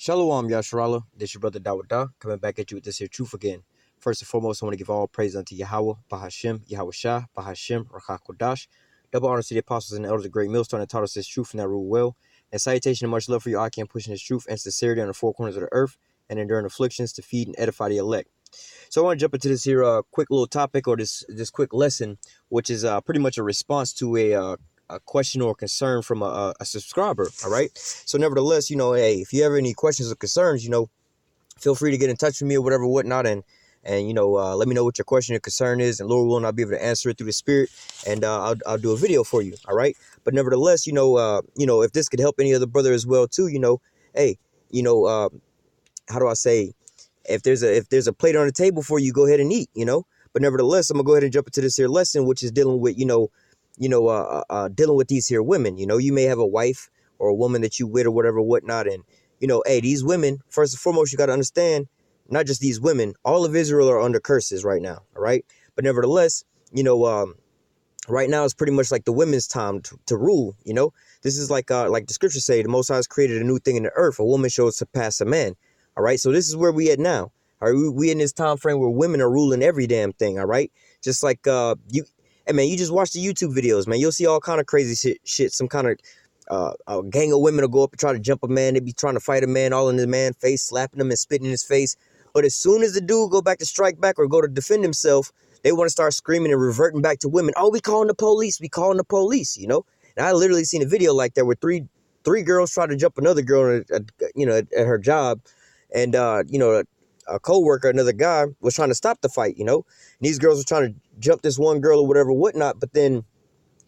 Shalom, Yasharala. This your brother Dawada, coming back at you with this here truth again. First and foremost, I want to give all praise unto Yahweh, Bahashem, Yahweh Shah, Bahashem, Rachakodash. Double honor to the apostles and the elders of Great Millstone that taught us this truth and that rule well. And salutation and much love for you, Akim, pushing this truth and sincerity on the four corners of the earth and enduring afflictions to feed and edify the elect. So I want to jump into this here quick little topic, or this quick lesson, which is pretty much a response to a question or concern from a subscriber. All right. So nevertheless, hey, if you have any questions or concerns, feel free to get in touch with me or whatever, whatnot, and let me know what your question or concern is, and Lord willing, I'll be able to answer it through the Spirit, and I'll do a video for you. All right. But nevertheless, if this could help any other brother as well too, hey, how do I say? If there's a plate on the table for you, go ahead and eat. But nevertheless, I'm gonna go ahead and jump into this here lesson, which is dealing with dealing with these here women. You may have a wife or a woman that you with or whatever, whatnot. And, hey, these women, first and foremost, you got to understand, not just these women, all of Israel are under curses right now. All right. But nevertheless, right now it's pretty much like the women's time to rule. This is like the scriptures say, the Most High has created a new thing in the earth. A woman shall surpass a man. All right. So this is where we at now. All right. We in this time frame where women are ruling every damn thing. All right. Just like hey, man, you just watch the YouTube videos, man. You'll see all kind of crazy shit. Some kind of a gang of women will go up and try to jump a man. They be trying to fight a man all in the man's face, slapping him and spitting in his face. But as soon as the dude go back to strike back or go to defend himself, they want to start screaming and reverting back to women. Oh, we calling the police. We calling the police, And I literally seen a video like that where three girls tried to jump another girl, at her job. And, a co-worker, another guy, was trying to stop the fight, And these girls were trying to jump this one girl or whatever, whatnot. But then,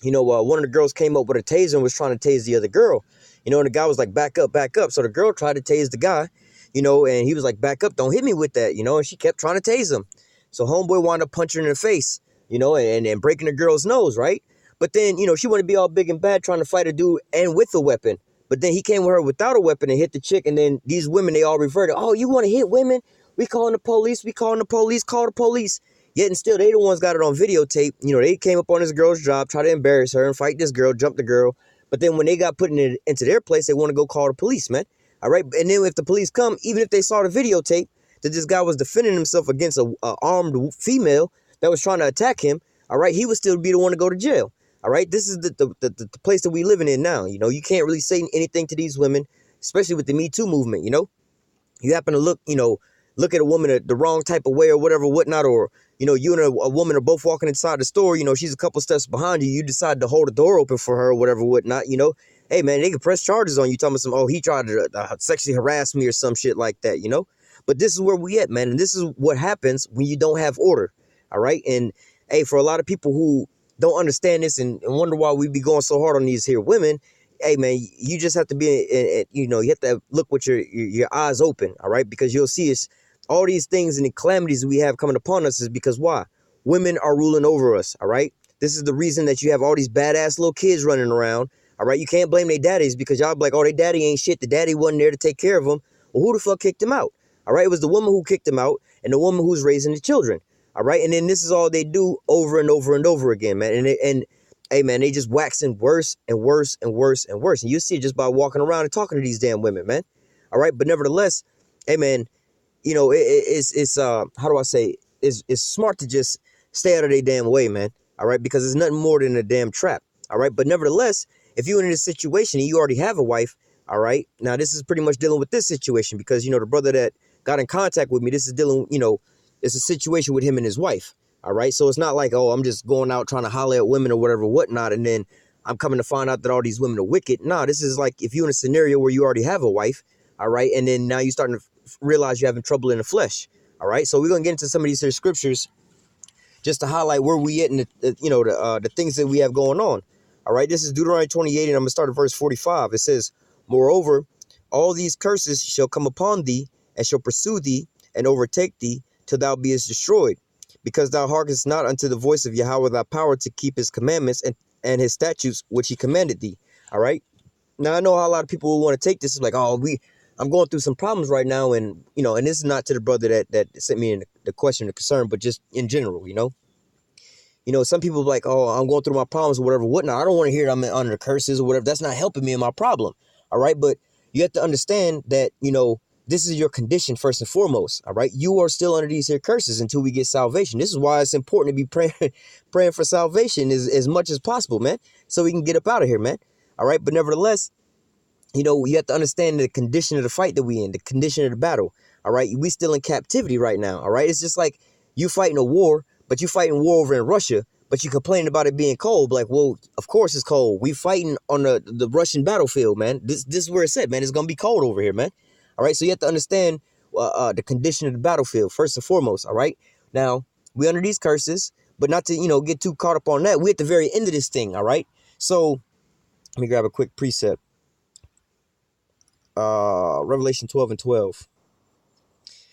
one of the girls came up with a taser and was trying to tase the other girl, and the guy was like, back up, back up. So the girl tried to tase the guy, and he was like, back up, don't hit me with that, and she kept trying to tase him. So homeboy wound up punching her in the face, and breaking the girl's nose, right? But then, she wanted to be all big and bad trying to fight a dude and with a weapon. But then he came with her without a weapon and hit the chick. And then these women, they all reverted. Oh, you want to hit women? We calling the police. We calling the police. Call the police. Yet and still, they the ones got it on videotape. They came up on this girl's job, try to embarrass her and fight this girl, jump the girl. But then when they got put into their place, they want to go call the police, man. All right. And then if the police come, even if they saw the videotape that this guy was defending himself against a armed female that was trying to attack him, all right, he would still be the one to go to jail. All right. This is the place that we living in now. You can't really say anything to these women, especially with the Me Too movement. You happen to look at a woman the wrong type of way or whatever, whatnot, or, you and a woman are both walking inside the store, she's a couple steps behind you. You decide to hold the door open for her or whatever, whatnot, hey, man, they can press charges on you, telling them, oh, he tried to sexually harass me or some shit like that, But this is where we at, man. And this is what happens when you don't have order. All right. And hey, for a lot of people who don't understand this and wonder why we be going so hard on these here women, hey, man, you just have to be, you have to look with your eyes open. All right. Because you'll see it's all these things and the calamities we have coming upon us is because why? Women are ruling over us. All right. This is the reason that you have all these badass little kids running around. All right. You can't blame their daddies because y'all be like, oh, their daddy ain't shit. The daddy wasn't there to take care of them. Well, who the fuck kicked him out? All right. It was the woman who kicked him out and the woman who's raising the children. All right. And then this is all they do over and over and over again, man. And hey, man, they just waxing worse and worse and worse and worse. And you see it just by walking around and talking to these damn women, man. All right. But nevertheless, hey, man, it's how do I say, it's smart to just stay out of their damn way, man. All right. Because it's nothing more than a damn trap. All right. But nevertheless, if you're in this situation and you already have a wife, all right. Now, this is pretty much dealing with this situation because, the brother that got in contact with me, this is dealing, it's a situation with him and his wife. All right. So it's not like, oh, I'm just going out trying to holler at women or whatever, whatnot. And then I'm coming to find out that all these women are wicked. No, this is like if you're in a scenario where you already have a wife. All right. And then now you're starting to realize you're having trouble in the flesh. All right. So we're going to get into some of these here scriptures just to highlight where we at and the things that we have going on. All right. This is Deuteronomy 28 and I'm going to start at verse 45. It says, moreover, all these curses shall come upon thee and shall pursue thee and overtake thee till thou beest destroyed, because thou hearkenest not unto the voice of Yahweh thy power to keep his commandments and his statutes which he commanded thee. All right. Now I know how a lot of people will want to take this. It's like, oh, I'm going through some problems right now, and and this is not to the brother that sent me in the question, the concern, but just in general, some people are like, oh, I'm going through my problems or whatever, whatnot. I don't want to hear I'm under curses or whatever. That's not helping me in my problem. All right. But you have to understand that, this is your condition first and foremost. All right. You are still under these here curses until we get salvation. This is why it's important to be praying for salvation as much as possible, man, so we can get up out of here, man. All right. But nevertheless, you have to understand the condition of the fight that we in, the condition of the battle. All right. We still in captivity right now. All right. It's just like you fighting a war, but you fighting war over in Russia, but you complaining about it being cold. Like, well, of course it's cold. We fighting on the Russian battlefield, man. This is where it's at, man. It's going to be cold over here, man. All right. So you have to understand the condition of the battlefield first and foremost. All right. Now, we under these curses, but not to, get too caught up on that. We at the very end of this thing. All right. So let me grab a quick precept. Revelation 12:12.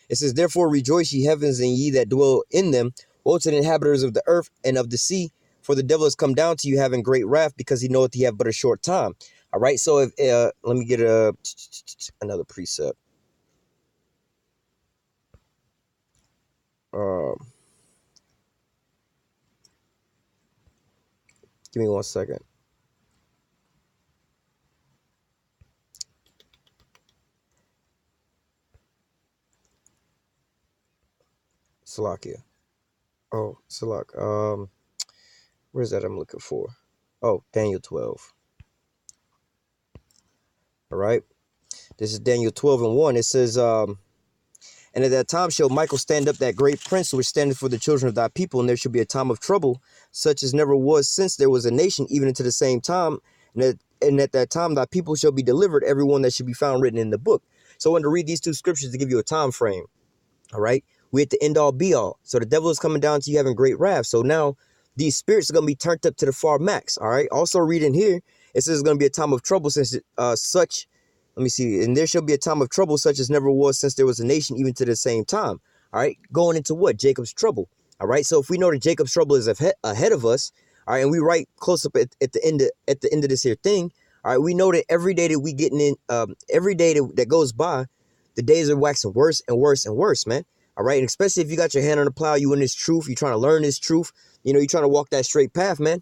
It says, therefore rejoice, ye heavens, and ye that dwell in them. Woe to the inhabitants of the earth and of the sea, for the devil has come down to you having great wrath, because he knoweth he have but a short time. All right, so if let me get another precept. Give me 1 second. Salakia. Oh, Salak. Where's that I'm looking for? Oh, Daniel 12. All right. This is Daniel 12:1. It says, and at that time shall Michael stand up, that great prince which standeth for the children of thy people, and there shall be a time of trouble, such as never was since there was a nation, even unto the same time. And at that time thy people shall be delivered, every one that should be found written in the book. So I wanted to read these two scriptures to give you a time frame. All right. We at the end all be all. So the devil is coming down to you having great wrath. So now these spirits are going to be turned up to the far max. All right. Also reading here, it says it's going to be a time of trouble since such. Let me see. And there shall be a time of trouble such as never was since there was a nation, even to the same time. All right. Going into what? Jacob's trouble. All right. So if we know that Jacob's trouble is ahead of us. All right. And we right close up at the end of this here thing. All right. We know that every day that we getting in, every day that goes by, the days are waxing worse and worse and worse, man. All right. And especially if you got your hand on the plow, you in this truth, you're trying to learn this truth, you're trying to walk that straight path, man.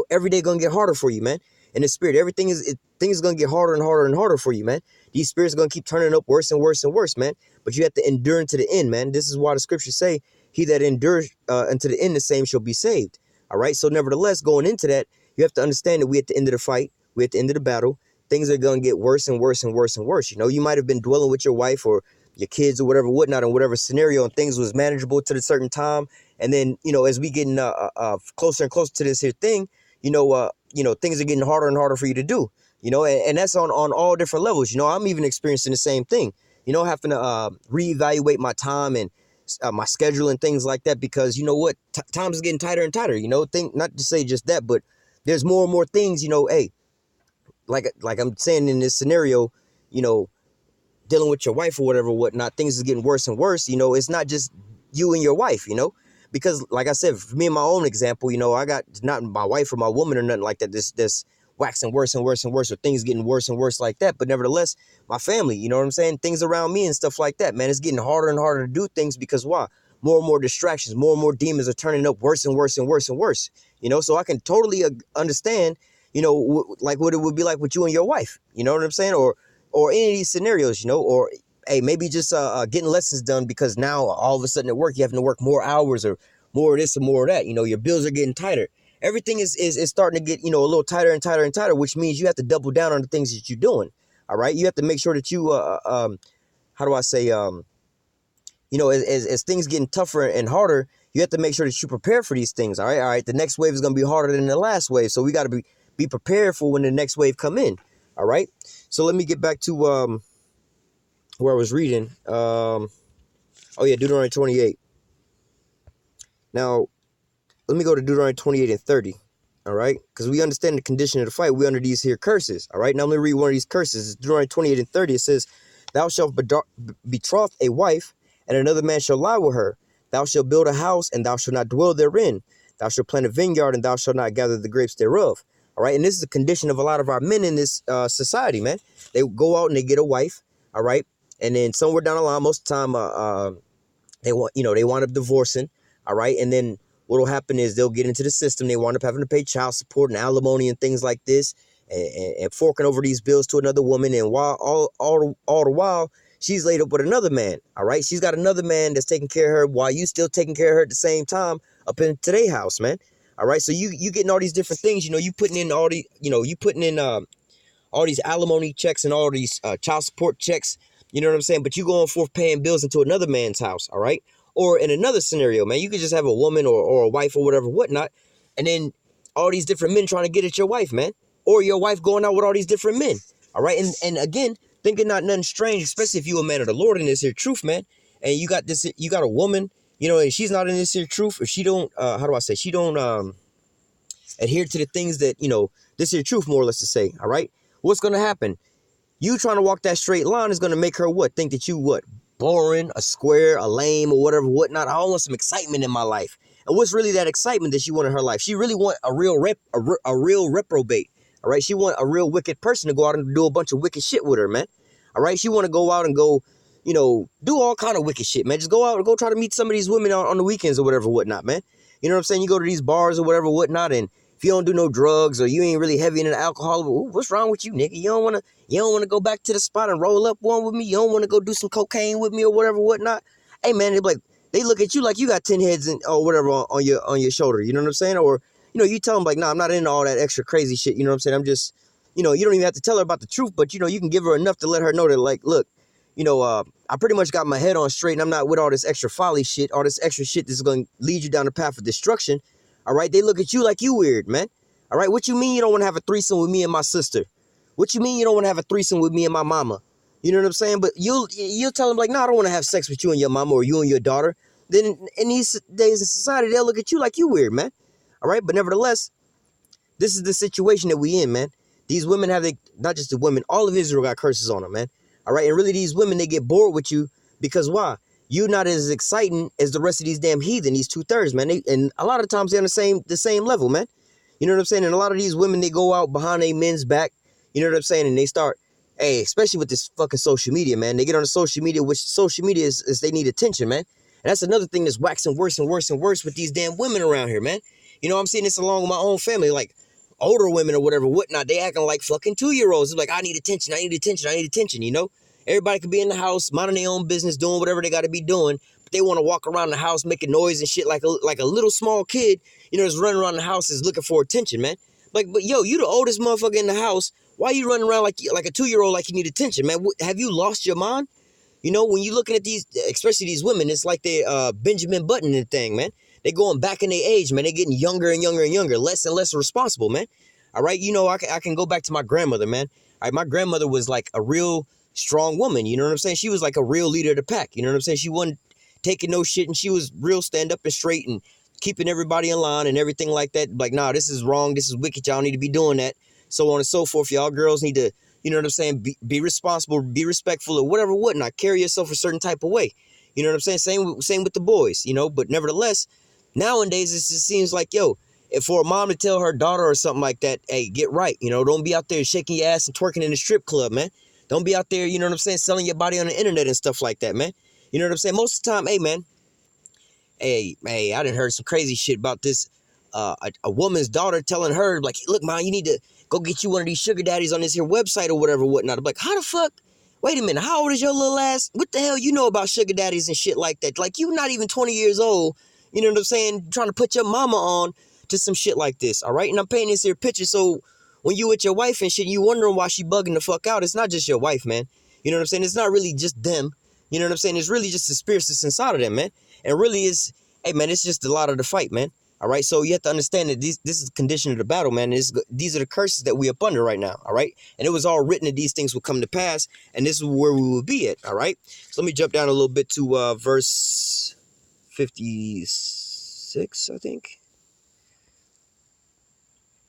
Every day going to get harder for you, man. In the spirit, things is going to get harder and harder and harder for you, man. These spirits are going to keep turning up worse and worse and worse, man. But you have to endure unto the end, man. This is why the scriptures say, he that endures unto the end, the same shall be saved. All right. So nevertheless, going into that, you have to understand that we at the end of the fight, we at the end of the battle, things are going to get worse and worse and worse and worse. You might have been dwelling with your wife or your kids or whatever, whatnot, in whatever scenario, and things was manageable to a certain time. And then, as we getting closer and closer to this here thing, things are getting harder and harder for you to do, and that's on all different levels. I'm even experiencing the same thing, having to reevaluate my time and my schedule and things like that, because time is getting tighter and tighter, not to say just that, but there's more and more things, hey, like I'm saying in this scenario, dealing with your wife or whatever, whatnot, things is getting worse and worse. It's not just you and your wife, because like I said, for me and my own example, I got not my wife or my woman or nothing like that. This waxing worse and worse and worse, or things getting worse and worse like that. But nevertheless, my family, you know what I'm saying? Things around me and stuff like that, man, it's getting harder and harder to do things because why? More and more distractions, more and more demons are turning up worse and worse and worse and worse. So I can totally understand, like what it would be like with you and your wife. You know what I'm saying? Or any of these scenarios, or hey, maybe just getting lessons done because now all of a sudden at work you having to work more hours or more of this or more of that. Your bills are getting tighter. Everything is starting to get a little tighter and tighter and tighter, which means you have to double down on the things that you're doing. All right, you have to make sure that you how do I say as things getting tougher and harder, you have to make sure that you prepare for these things. All right. The next wave is going to be harder than the last wave, so we got to be prepared for when the next wave come in. All right. So let me get back to where I was reading. Deuteronomy 28. Now, let me go to Deuteronomy 28:30. All right. Because we understand the condition of the fight. We under these here curses. All right. Now, let me read one of these curses. It's Deuteronomy 28:30. It says, thou shalt betroth a wife, and another man shall lie with her. Thou shalt build a house, and thou shalt not dwell therein. Thou shalt plant a vineyard, and thou shalt not gather the grapes thereof. All right. And this is the condition of a lot of our men in this society, man. They go out and they get a wife. All right. And then somewhere down the line, most of the time, they wind up divorcing. All right. And then what will happen is they'll get into the system. They wind up having to pay child support and alimony and things like this, and forking over these bills to another woman. And while all the while, she's laid up with another man, all right? She's got another man that's taking care of her while you still taking care of her at the same time up in today's house, man. All right, so you getting all these different things, you putting in all the, you putting in all these alimony checks and all these child support checks, you know what I'm saying? But you going forth paying bills into another man's house, all right? Or in another scenario, man, you could just have a woman or a wife or whatever, whatnot, and then all these different men trying to get at your wife, man. Or your wife going out with all these different men, all right? And again, thinking not nothing strange, especially if you a man of the Lord in this here truth, man. And you got a woman, and she's not in this here truth, or she don't, she don't adhere to the things that, this here truth, more or less to say, all right? What's going to happen? You trying to walk that straight line is going to make her what? Think that you what? Boring, a square, a lame, or whatever, whatnot. I want some excitement in my life. And what's really that excitement that she want in her life? She really want a real reprobate. All right, she want a real wicked person to go out and do a bunch of wicked shit with her, man. All right, she want to go out and go, do all kind of wicked shit, man. Just go out and go try to meet some of these women on the weekends or whatever, whatnot, man. You know what I'm saying? You go to these bars or whatever, whatnot, and if you don't do no drugs or you ain't really heavy into alcohol, what's wrong with you, nigga? You don't want to go back to the spot and roll up one with me. You don't want to go do some cocaine with me or whatever, whatnot. Hey, man, they look at you like you got 10 heads or whatever on your shoulder. You know what I'm saying? Or, you tell them like, nah, I'm not into all that extra crazy shit. You know what I'm saying? I'm just, you don't even have to tell her about the truth, but, you can give her enough to let her know that, like, look, I pretty much got my head on straight and I'm not with all this extra folly shit, all this extra shit that's going to lead you down the path of destruction. All right, they look at you like you weird, man. All right, what you mean you don't want to have a threesome with me and my sister? What you mean you don't want to have a threesome with me and my mama? You know what I'm saying? But you'll tell them like, no, I don't want to have sex with you and your mama or you and your daughter. Then in these days of society, they'll look at you like you weird, man. All right, but nevertheless, this is the situation that we in, man. These women not just the women, all of Israel got curses on them, man. All right, and really these women, they get bored with you because why? You not as exciting as the rest of these damn heathen, these 2/3, man. And a lot of times they're on the same level, man. You know what I'm saying? And a lot of these women, they go out behind a men's back, you know what I'm saying? And they start, especially with this fucking social media, man. They get on the social media, which social media is they need attention, man. And that's another thing that's waxing worse and worse and worse with these damn women around here, man. I'm seeing this along with my own family, like older women or whatever, whatnot. They acting like fucking 2-year-olds. They're like, I need attention, I need attention, I need attention, Everybody could be in the house, minding their own business, doing whatever they got to be doing. But they want to walk around the house making noise and shit like a little small kid, just running around the house is looking for attention, man. Like, but yo, you the oldest motherfucker in the house. Why you running around like a 2-year-old like you need attention, man? Have you lost your mind? When you looking at these, especially these women, it's like they Benjamin Button and thing, man. They going back in their age, man. They getting younger and younger and younger, less and less responsible, man. All right, I can go back to my grandmother, man. All right, my grandmother was like a real strong woman, you know what I'm saying? She was like a real leader of the pack, you know what I'm saying? She wasn't taking no shit, and she was real stand up and straight and keeping everybody in line and everything like that. Like, nah, this is wrong, this is wicked, y'all need to be doing that, so on and so forth. Y'all girls need to, you know what I'm saying, be responsible, be respectful, or whatever, whatnot. Carry yourself a certain type of way, you know what I'm saying? Same with the boys, but nevertheless, nowadays it just seems like, yo, if for a mom to tell her daughter or something like that, hey, get right, don't be out there shaking your ass and twerking in the strip club, man. Don't be out there, you know what I'm saying, selling your body on the internet and stuff like that, man. You know what I'm saying? Most of the time, hey, man, I done heard some crazy shit about this, a woman's daughter telling her, like, look, man, you need to go get you one of these sugar daddies on this here website or whatever, whatnot. I'm like, how the fuck? Wait a minute, how old is your little ass? What the hell you know about sugar daddies and shit like that? Like, you not even 20 years old, you know what I'm saying, trying to put your mama on to some shit like this, all right? And I'm painting this here picture so when you with your wife and shit, you wondering why she bugging the fuck out. It's not just your wife, man. You know what I'm saying? It's not really just them. You know what I'm saying? It's really just the spirits that's inside of them, man. And really is, hey, man, it's just a lot of the fight, man. All right? So you have to understand that this is the condition of the battle, man. These are the curses that we up under right now, all right? And it was all written that these things would come to pass, and this is where we will be at, all right? So let me jump down a little bit to verse 56, I think.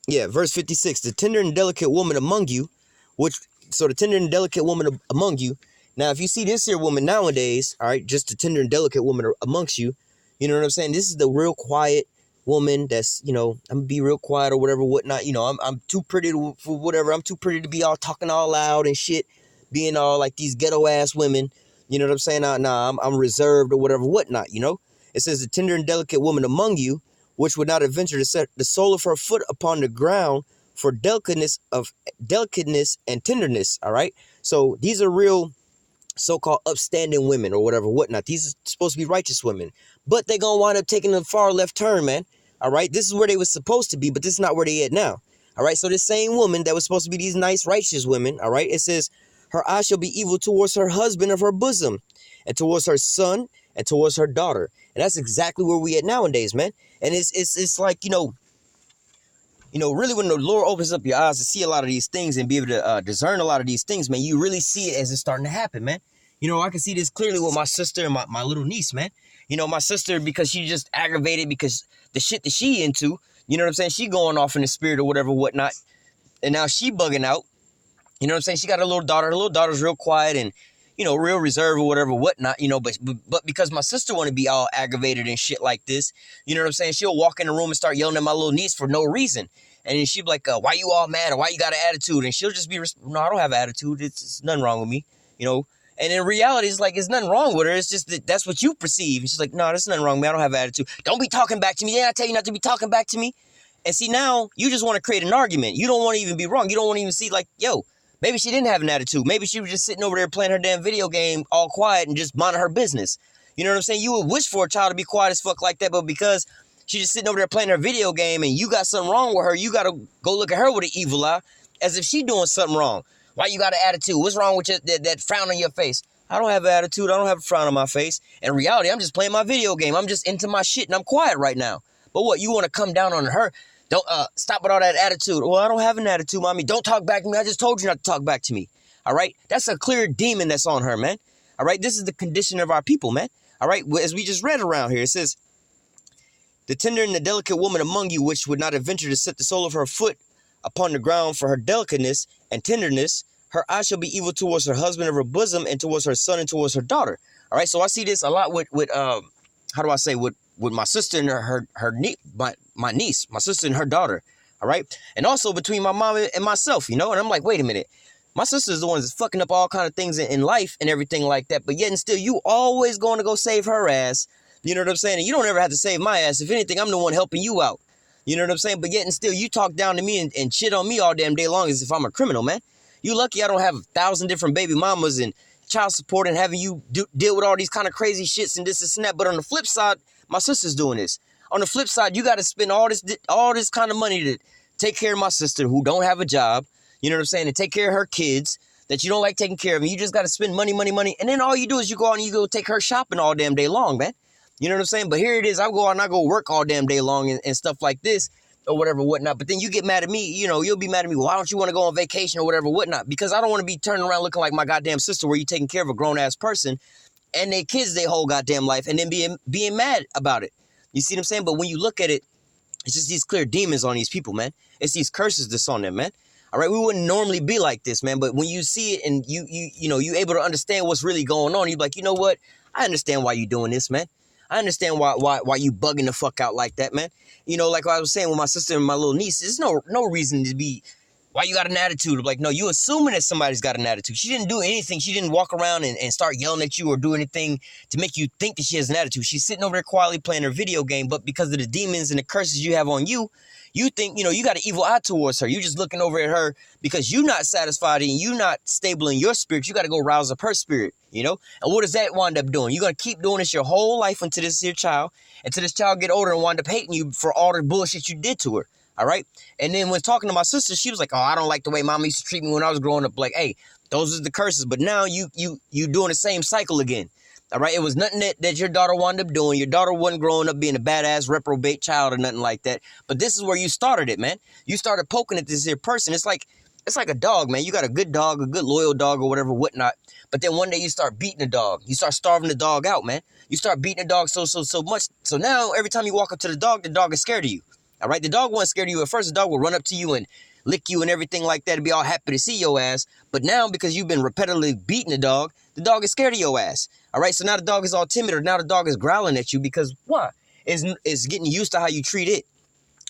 Yeah, verse 56, the tender and delicate woman among you, the tender and delicate woman among you. Now, if you see this here woman nowadays, all right, just the tender and delicate woman amongst you, you know what I'm saying? This is the real quiet woman that's, I'm going to be real quiet or whatever, whatnot. I'm too pretty for whatever. I'm too pretty to be all talking all loud and shit, being all like these ghetto ass women. You know what I'm saying? I'm reserved or whatever, whatnot, It says the tender and delicate woman among you, which would not adventure to set the sole of her foot upon the ground for delicateness and tenderness, all right? So these are real so-called upstanding women or whatever, whatnot. These are supposed to be righteous women, but they're going to wind up taking a far left turn, man. All right. This is where they were supposed to be, but this is not where they at now. All right. So this same woman that was supposed to be these nice, righteous women. All right. It says her eyes shall be evil towards her husband of her bosom and towards her son and towards her daughter. And that's exactly where we at nowadays, man. And it's like, really when the Lord opens up your eyes to see a lot of these things and be able to discern a lot of these things, man, you really see it as it's starting to happen, man. I can see this clearly with my sister and my little niece, man. My sister, because she just aggravated because the shit that she into, you know what I'm saying? She going off in the spirit or whatever, whatnot. And now she bugging out. You know what I'm saying? She got a little daughter. Her little daughter's real quiet and, real reserved or whatever, whatnot, but because my sister want to be all aggravated and shit like this, you know what I'm saying? She'll walk in the room and start yelling at my little niece for no reason. And then she'll be like, why you all mad? Or why you got an attitude? And she'll just be, no, I don't have an attitude. It's nothing wrong with me, And in reality, it's like, it's nothing wrong with her. It's just that that's what you perceive. And she's like, no, there's nothing wrong with me. I don't have an attitude. Don't be talking back to me. Yeah, I tell you not to be talking back to me. And see, now you just want to create an argument. You don't want to even be wrong. You don't want to even see like, yo, maybe she didn't have an attitude. Maybe she was just sitting over there playing her damn video game all quiet and just minding her business. You know what I'm saying? You would wish for a child to be quiet as fuck like that, but because she's just sitting over there playing her video game and you got something wrong with her, you got to go look at her with an evil eye as if she doing something wrong. Why you got an attitude? What's wrong with that frown on your face? I don't have an attitude. I don't have a frown on my face. In reality, I'm just playing my video game. I'm just into my shit and I'm quiet right now. But what, you want to come down on her? Don't stop with all that attitude. Well, I don't have an attitude, mommy. Don't talk back to me. I just told you not to talk back to me. All right? That's a clear demon that's on her, man. All right? This is the condition of our people, man. All right? As we just read around here, it says, the tender and the delicate woman among you, which would not have ventured to set the sole of her foot upon the ground for her delicateness and tenderness, her eyes shall be evil towards her husband of her bosom and towards her son and towards her daughter. All right? So I see this a lot with my sister and my niece, my sister and her daughter, all right? And also between my mom and myself, and I'm like, wait a minute. My sister's the one that's fucking up all kind of things in life and everything like that, but yet and still you always going to go save her ass, you know what I'm saying? And you don't ever have to save my ass. If anything, I'm the one helping you out, you know what I'm saying? But yet and still you talk down to me and shit on me all damn day long as if I'm a criminal, man. You lucky I don't have 1,000 different baby mamas and child support and having you deal with all these kind of crazy shits and this and that. But on the flip side, my sister's doing this. On the flip side, you got to spend all this kind of money to take care of my sister who don't have a job, you know what I'm saying, and take care of her kids that you don't like taking care of. And you just got to spend money. And then all you do is you go out and you go take her shopping all damn day long, man. You know what I'm saying? But here it is. I go out and I go work all damn day long and stuff like this or whatever, whatnot. But then you get mad at me. You'll be mad at me. Why don't you want to go on vacation or whatever, whatnot? Because I don't want to be turning around looking like my goddamn sister where you taking care of a grown-ass person and their kids their whole goddamn life and then being mad about it. You see what I'm saying? But when you look at it, it's just these clear demons on these people, man. It's these curses that's on them, man. All right, we wouldn't normally be like this, man. But when you see it and you able to understand what's really going on, you're like, you know what? I understand why you doing this, man. I understand why you bugging the fuck out like that, man. Like I was saying with my sister and my little niece, there's no reason to be. Why you got an attitude? Like, no, you assuming that somebody's got an attitude. She didn't do anything. She didn't walk around and start yelling at you or do anything to make you think that she has an attitude. She's sitting over there quietly playing her video game, but because of the demons and the curses you have on you, you think, you got an evil eye towards her. You're just looking over at her because you're not satisfied and you're not stable in your spirit. You got to go rouse up her spirit, And what does that wind up doing? You're going to keep doing this your whole life until this child get older and wind up hating you for all the bullshit you did to her. All right. And then when talking to my sister, she was like, oh, I don't like the way mama used to treat me when I was growing up. Like, hey, those are the curses. But now you doing the same cycle again. All right. It was nothing that your daughter wound up doing. Your daughter wasn't growing up being a badass reprobate child or nothing like that. But this is where you started it, man. You started poking at this here person. It's like a dog, man. You got a good dog, a good loyal dog or whatever, whatnot. But then one day you start beating the dog. You start starving the dog out, man. You start beating the dog so much. So now every time you walk up to the dog is scared of you. All right, the dog wasn't scared of you at first. The dog will run up to you and lick you and everything like that and be all happy to see your ass. But now, because you've been repetitively beating the dog is scared of your ass. All right, so now the dog is all timid, or now the dog is growling at you because what? It's getting used to how you treat it.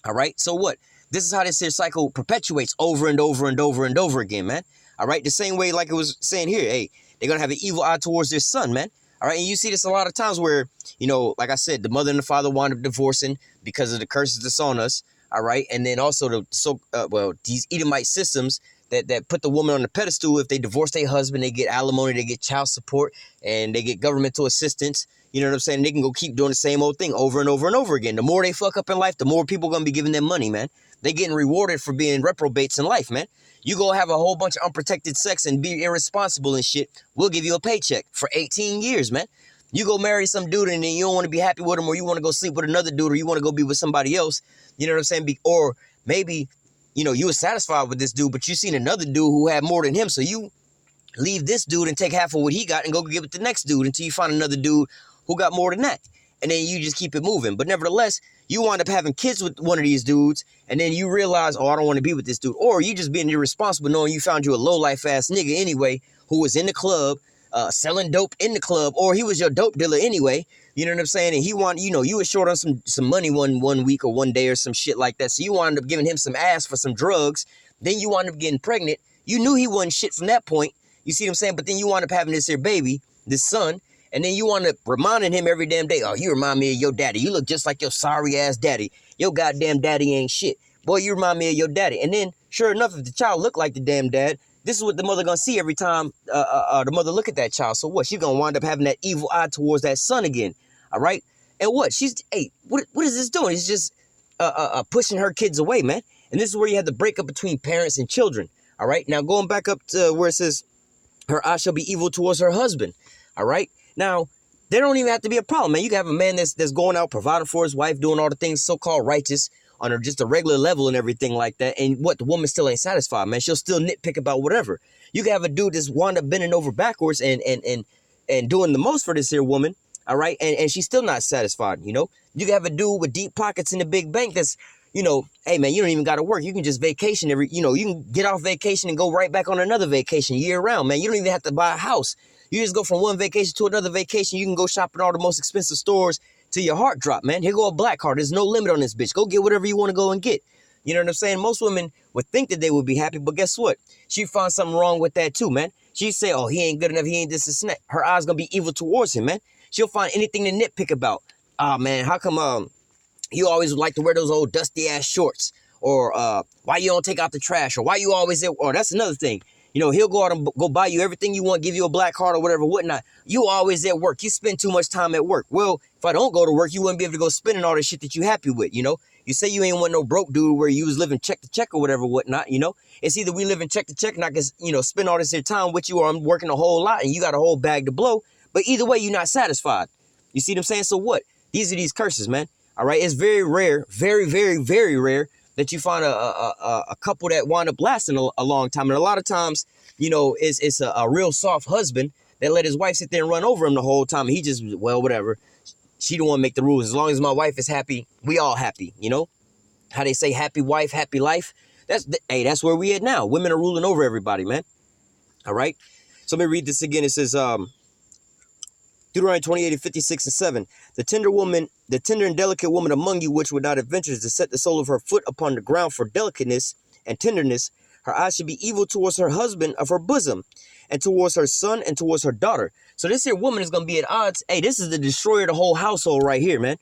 All right, so what? This is how this here cycle perpetuates over and over and over and over again, man. All right, the same way like it was saying here, hey, they're going to have an evil eye towards their son, man. All right, and you see this a lot of times where, like I said, the mother and the father wind up divorcing because of the curses that's on us. All right, and then also these Edomite systems that put the woman on the pedestal. If they divorce their husband, they get alimony, they get child support, and they get governmental assistance. You know what I'm saying? They can go keep doing the same old thing over and over and over again. The more they fuck up in life, the more people going to be giving them money, man. They getting rewarded for being reprobates in life, man. You go have a whole bunch of unprotected sex and be irresponsible and shit, we'll give you a paycheck for 18 years, man. You go marry some dude and then you don't want to be happy with him, or you want to go sleep with another dude, or you want to go be with somebody else. You know what I'm saying? Or maybe, you know, you were satisfied with this dude, but you seen another dude who had more than him. So you leave this dude and take half of what he got and go give it to the next dude until you find another dude who got more than that. And then you just keep it moving. But nevertheless, you wind up having kids with one of these dudes, and then you realize, oh, I don't want to be with this dude. Or you just being irresponsible knowing you found you a low-life ass nigga anyway who was in the club, selling dope in the club, or he was your dope dealer anyway. You know what I'm saying? And he wanted, you know, you were short on some money one week or one day or some shit like that. So you wound up giving him some ass for some drugs. Then you wound up getting pregnant. You knew he wasn't shit from that point. You see what I'm saying? But then you wound up having this here baby, this son. And then you want to reminding him every damn day, oh, you remind me of your daddy. You look just like your sorry-ass daddy. Your goddamn daddy ain't shit. Boy, you remind me of your daddy. And then, sure enough, if the child look like the damn dad, this is what the mother going to see every time the mother look at that child. So what? She's going to wind up having that evil eye towards that son again. All right? And what? Hey, what is this doing? It's just pushing her kids away, man. And this is where you have the breakup between parents and children. All right? Now, going back up to where it says, her eye shall be evil towards her husband. All right? Now, there don't even have to be a problem, man. You can have a man that's going out, providing for his wife, doing all the things so-called righteous on just a regular level and everything like that. And what, the woman still ain't satisfied, man. She'll still nitpick about whatever. You can have a dude that's wind up bending over backwards and doing the most for this here woman, all right? And she's still not satisfied, you know? You can have a dude with deep pockets in the big bank that's, you know, hey, man, you don't even got to work. You can just vacation you can get off vacation and go right back on another vacation year round, man. You don't even have to buy a house. You just go from one vacation to another vacation. You can go shop in all the most expensive stores till your heart drop, man. Here go a black card. There's no limit on this bitch. Go get whatever you want to go and get. You know what I'm saying? Most women would think that they would be happy, but guess what? She found something wrong with that too, man. She say, oh, he ain't good enough. He ain't this and that. Her eyes gonna be evil towards him, man. She'll find anything to nitpick about. Ah, man, how come you always like to wear those old dusty ass shorts? Or why you don't take out the trash? Or why you always there? Or that's another thing. You know, he'll go out and go buy you everything you want, give you a black card or whatever, whatnot. You always at work. You spend too much time at work. Well, if I don't go to work, you wouldn't be able to go spending all the shit that you happy with, you know? You say you ain't want no broke dude where you was living check to check or whatever, whatnot, you know? It's either we living check to check and I can, you know, spend all this here time with you, or I'm working a whole lot and you got a whole bag to blow. But either way, you're not satisfied. You see what I'm saying? So what? These are these curses, man. All right? It's very rare, very, very, very rare that you find a couple that wind up lasting a long time. And a lot of times, you know, it's a real soft husband that let his wife sit there and run over him the whole time. He just, well, whatever. She don't want to make the rules. As long as my wife is happy, we all happy, you know? How they say happy wife, happy life. That's where we at now. Women are ruling over everybody, man. All right? So let me read this again. It says, Deuteronomy 28:56-7. The tender and delicate woman among you, which would not adventure to set the sole of her foot upon the ground for delicateness and tenderness, her eyes should be evil towards her husband of her bosom, and towards her son, and towards her daughter. So this here woman is going to be at odds. Hey, this is the destroyer of the whole household right here, man.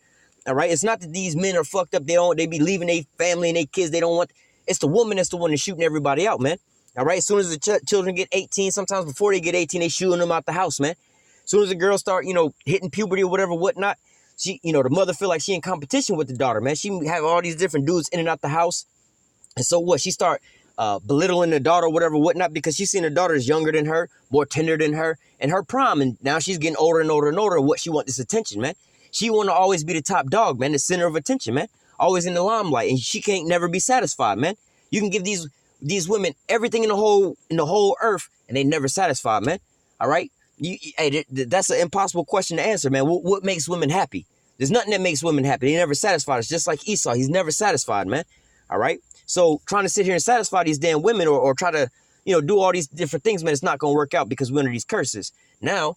All right? It's not that these men are fucked up. They be leaving their family and their kids. They don't want. It's the woman that's the one that's shooting everybody out, man. All right? As soon as the children get 18, sometimes before they get 18, they shooting them out the house, man. As soon as the girl start, you know, hitting puberty or whatever, whatnot, she, you know, the mother feel like she in competition with the daughter, man. She have all these different dudes in and out the house. And so what? She start belittling the daughter, whatever, whatnot, because she's seen her daughter is younger than her, more tender than her, and her prime. And now she's getting older and older and older. What she want this attention, man. She want to always be the top dog, man, the center of attention, man. Always in the limelight, and she can't never be satisfied, man. You can give these women everything in the whole earth, and they never satisfied, man. All right. Hey, that's an impossible question to answer, man. What makes women happy? There's nothing that makes women happy. They never satisfied. It's just like Esau. He's never satisfied, man. All right. So trying to sit here and satisfy these damn women or try to, you know, do all these different things, man, it's not going to work out because we're under these curses. Now,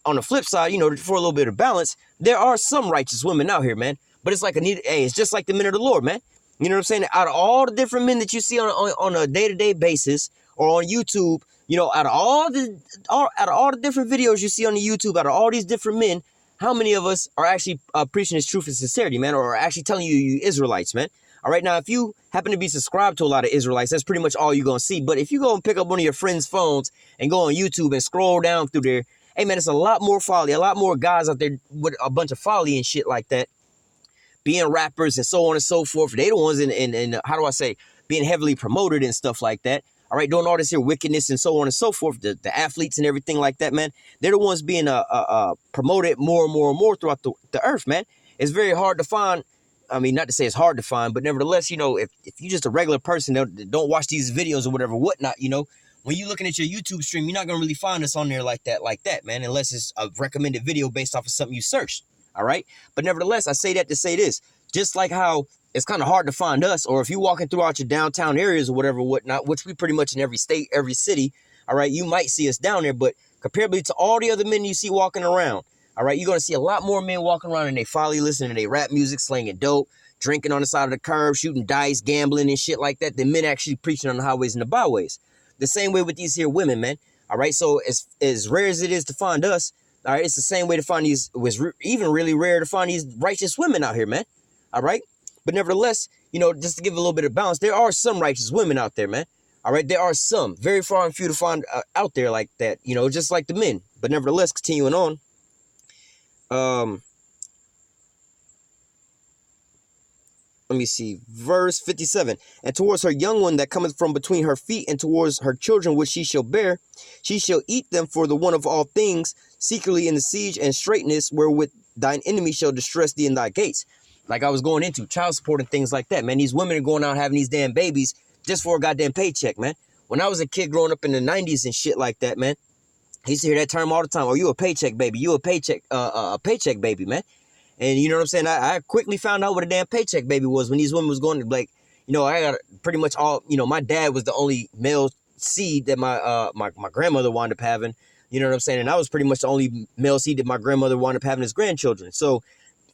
on the flip side, you know, for a little bit of balance, there are some righteous women out here, man. But it's like it's just like the men of the Lord, man. You know what I'm saying? Out of all the different men that you see on a day-to-day basis or on YouTube, you know, out of all the different videos you see on the YouTube, out of all these different men, how many of us are actually preaching this truth and sincerity, man, or are actually telling you Israelites, man? All right, now, if you happen to be subscribed to a lot of Israelites, that's pretty much all you're going to see. But if you go and pick up one of your friends' phones and go on YouTube and scroll down through there, hey, man, it's a lot more folly, a lot more guys out there with a bunch of folly and shit like that, being rappers and so on and so forth. They the ones in how do I say, being heavily promoted and stuff like that. All right, doing all this here wickedness and so on and so forth. The athletes and everything like that, man. They're the ones being promoted more and more and more throughout the earth, man. It's very hard to find. I mean, not to say it's hard to find, but nevertheless, you know, if you're just a regular person that don't watch these videos or whatever, whatnot, you know, when you're looking at your YouTube stream, you're not going to really find us on there like that, man, unless it's a recommended video based off of something you searched. All right. But nevertheless, I say that to say this, just like how it's kind of hard to find us, or if you're walking throughout your downtown areas or whatever, whatnot, which we pretty much in every state, every city. All right. You might see us down there, but comparably to all the other men you see walking around. All right. You're going to see a lot more men walking around and they folly listening to their rap music, slanging dope, drinking on the side of the curb, shooting dice, gambling and shit like that. The men actually preaching on the highways and the byways. The same way with these here women, man. All right. So as rare as it is to find us, all right, it's the same way to find these. It was even really rare to find these righteous women out here, man. All right. But nevertheless, you know, just to give a little bit of balance, there are some righteous women out there, man. All right. There are some very far and few to find out there like that, you know, just like the men. But nevertheless, continuing on. Let me see, verse 57. And towards her young one that cometh from between her feet, and towards her children which she shall bear, she shall eat them for the one of all things, secretly in the siege and straitness, wherewith thine enemy shall distress thee in thy gates. Like I was going into, child support and things like that, man. These women are going out having these damn babies just for a goddamn paycheck, man. When I was a kid growing up in the 90s and shit like that, man, I used to hear that term all the time. Oh, you a paycheck baby. You a paycheck baby, man. And you know what I'm saying? I quickly found out what a damn paycheck baby was when these women was going to, like, you know, I got pretty much all, you know, my dad was the only male seed that my grandmother wound up having. You know what I'm saying? And I was pretty much the only male seed that my grandmother wound up having as grandchildren. So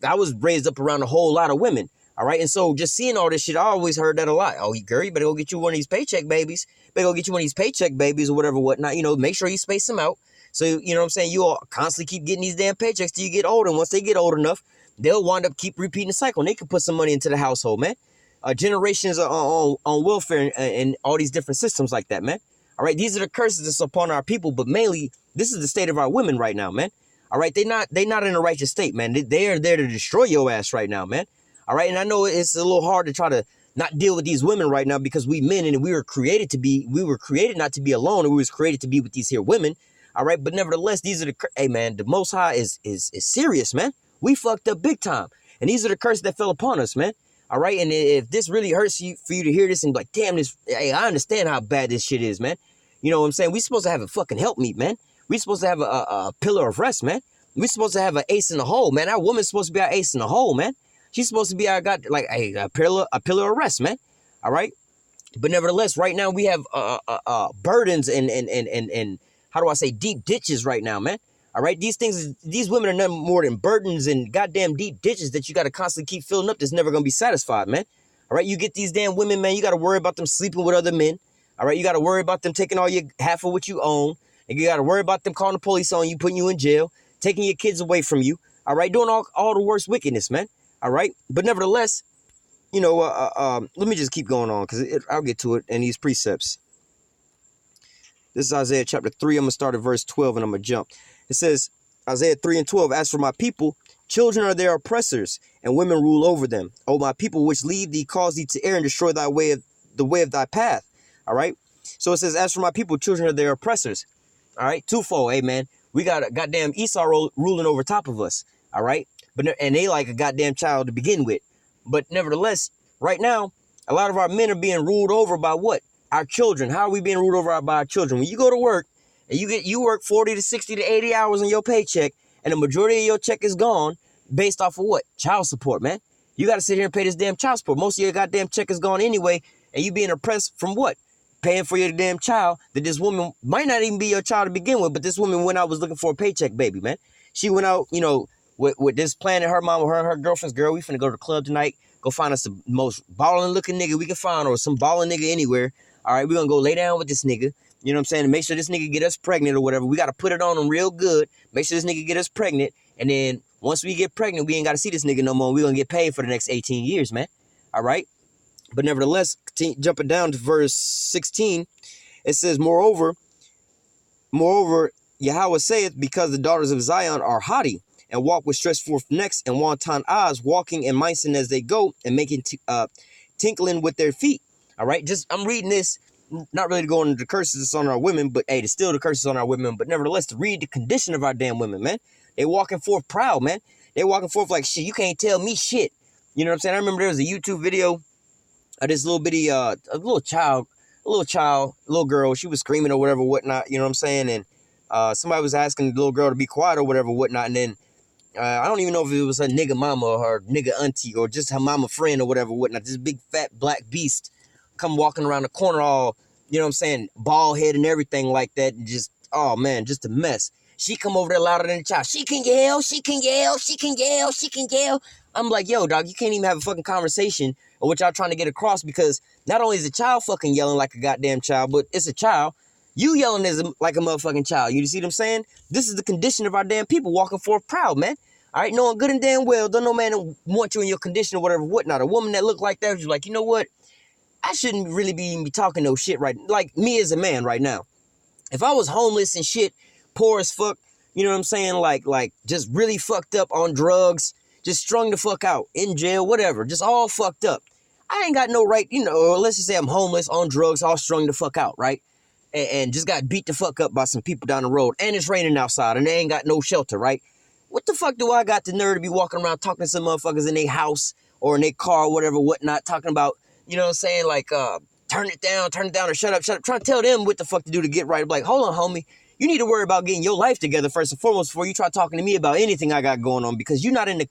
I was raised up around a whole lot of women. All right. And so just seeing all this shit, I always heard that a lot. Oh, girl, you better go get you one of these paycheck babies. Better go get you one of these paycheck babies or whatever, whatnot. You know, make sure you space them out. So, you know what I'm saying? You all constantly keep getting these damn paychecks till you get older. And once they get old enough, they'll wind up keep repeating the cycle. And they can put some money into the household, man. Generations are on welfare and all these different systems like that, man. All right. These are the curses that's upon our people. But mainly, this is the state of our women right now, man. All right. They're not in a righteous state, man. They are there to destroy your ass right now, man. All right. And I know it's a little hard to try to not deal with these women right now because we men and we were created not to be alone. And we was created to be with these here women. All right. But nevertheless, these are hey, man, the Most High is serious, man. We fucked up big time. And these are the curses that fell upon us, man. All right. And if this really hurts you for you to hear this and be like, damn, hey, I understand how bad this shit is, man. You know what I'm saying? We supposed to have a fucking helpmeet, man. We supposed to have a pillar of rest, man. We supposed to have an ace in the hole, man. Our woman's supposed to be our ace in the hole, man. She's supposed to be our a pillar of rest, man. All right. But nevertheless, right now we have burdens and how do I say deep ditches right now, man. All right. These women are nothing more than burdens and goddamn deep ditches that you got to constantly keep filling up that's never going to be satisfied, man. All right. You get these damn women, man. You got to worry about them sleeping with other men. All right. You got to worry about them taking all your half of what you own. And you got to worry about them calling the police on you, putting you in jail, taking your kids away from you. All right. Doing all the worst wickedness, man. All right. But nevertheless, you know, let me just keep going on because I'll get to it in these precepts. This is Isaiah chapter 3. I'm going to start at verse 12 and I'm going to jump. It says, Isaiah 3 and 12, as for my people, children are their oppressors, and women rule over them. O my people, which lead thee, cause thee to err and destroy the way of thy path. All right. So it says, as for my people, children are their oppressors. All right. Twofold. Hey, man, we got a goddamn Esau ruling over top of us. All right. And they like a goddamn child to begin with. But nevertheless, right now, a lot of our men are being ruled over by what? Our children. How are we being ruled over by our children? When you go to work and you work 40 to 60 to 80 hours on your paycheck and the majority of your check is gone based off of what? Child support, man. You got to sit here and pay this damn child support. Most of your goddamn check is gone anyway. And you being oppressed from what? Paying for your damn child that this woman might not even be your child to begin with. But this woman went out, was looking for a paycheck baby, man. She went out, you know, with this plan in her mind, with her and her girlfriends, girl, we finna go to the club tonight. Go find us the most balling looking nigga we can find or some balling nigga anywhere. All right, we're going to go lay down with this nigga. You know what I'm saying? And make sure this nigga get us pregnant or whatever. We got to put it on him real good. Make sure this nigga get us pregnant. And then once we get pregnant, we ain't got to see this nigga no more. We're going to get paid for the next 18 years, man. All right? But nevertheless, jumping down to verse 16, it says, Moreover, Yahweh saith, because the daughters of Zion are haughty, and walk with stretched forth necks and wanton eyes, walking and mincing as they go, and making tinkling with their feet. All right, I'm reading this, not really to go into the curses that's on our women, but hey, there's still the curses on our women, but nevertheless, to read the condition of our damn women, man. They walking forth proud, man. They walking forth like, shit, you can't tell me shit. You know what I'm saying? I remember there was a YouTube video of this little bitty, a little girl, she was screaming or whatever, whatnot, you know what I'm saying? And somebody was asking the little girl to be quiet or whatever, whatnot, and then I don't even know if it was her nigga mama or her nigga auntie or just her mama friend or whatever, whatnot. This big fat black beast come walking around the corner all, you know what I'm saying, bald head and everything like that, and just, oh man, just a mess. She come over there louder than the child. She can yell, she can yell, she can yell, she can yell. I'm like, yo, dog, you can't even have a fucking conversation of what y'all trying to get across, because not only is the child fucking yelling like a goddamn child, but it's a child. You yelling as like a motherfucking child. You see what I'm saying? This is the condition of our damn people walking forth proud, man. All right, knowing good and damn well, don't no man want you in your condition or whatever, whatnot. A woman that look like that, you're like, you know what? I shouldn't really be talking no shit right. Like me as a man right now. If I was homeless and shit, poor as fuck, you know what I'm saying? Like just really fucked up on drugs, just strung the fuck out, in jail, whatever, just all fucked up. I ain't got no right, you know, or let's just say I'm homeless, on drugs, all strung the fuck out, right? And just got beat the fuck up by some people down the road, and it's raining outside, and they ain't got no shelter, right? What the fuck do I got the nerve to be walking around talking to some motherfuckers in their house or in their car or whatever, whatnot, talking about, you know what I'm saying, like, turn it down, or shut up, trying to tell them what the fuck to do to get right. I'm like, hold on, homie, you need to worry about getting your life together first and foremost before you try talking to me about anything I got going on, because you're not in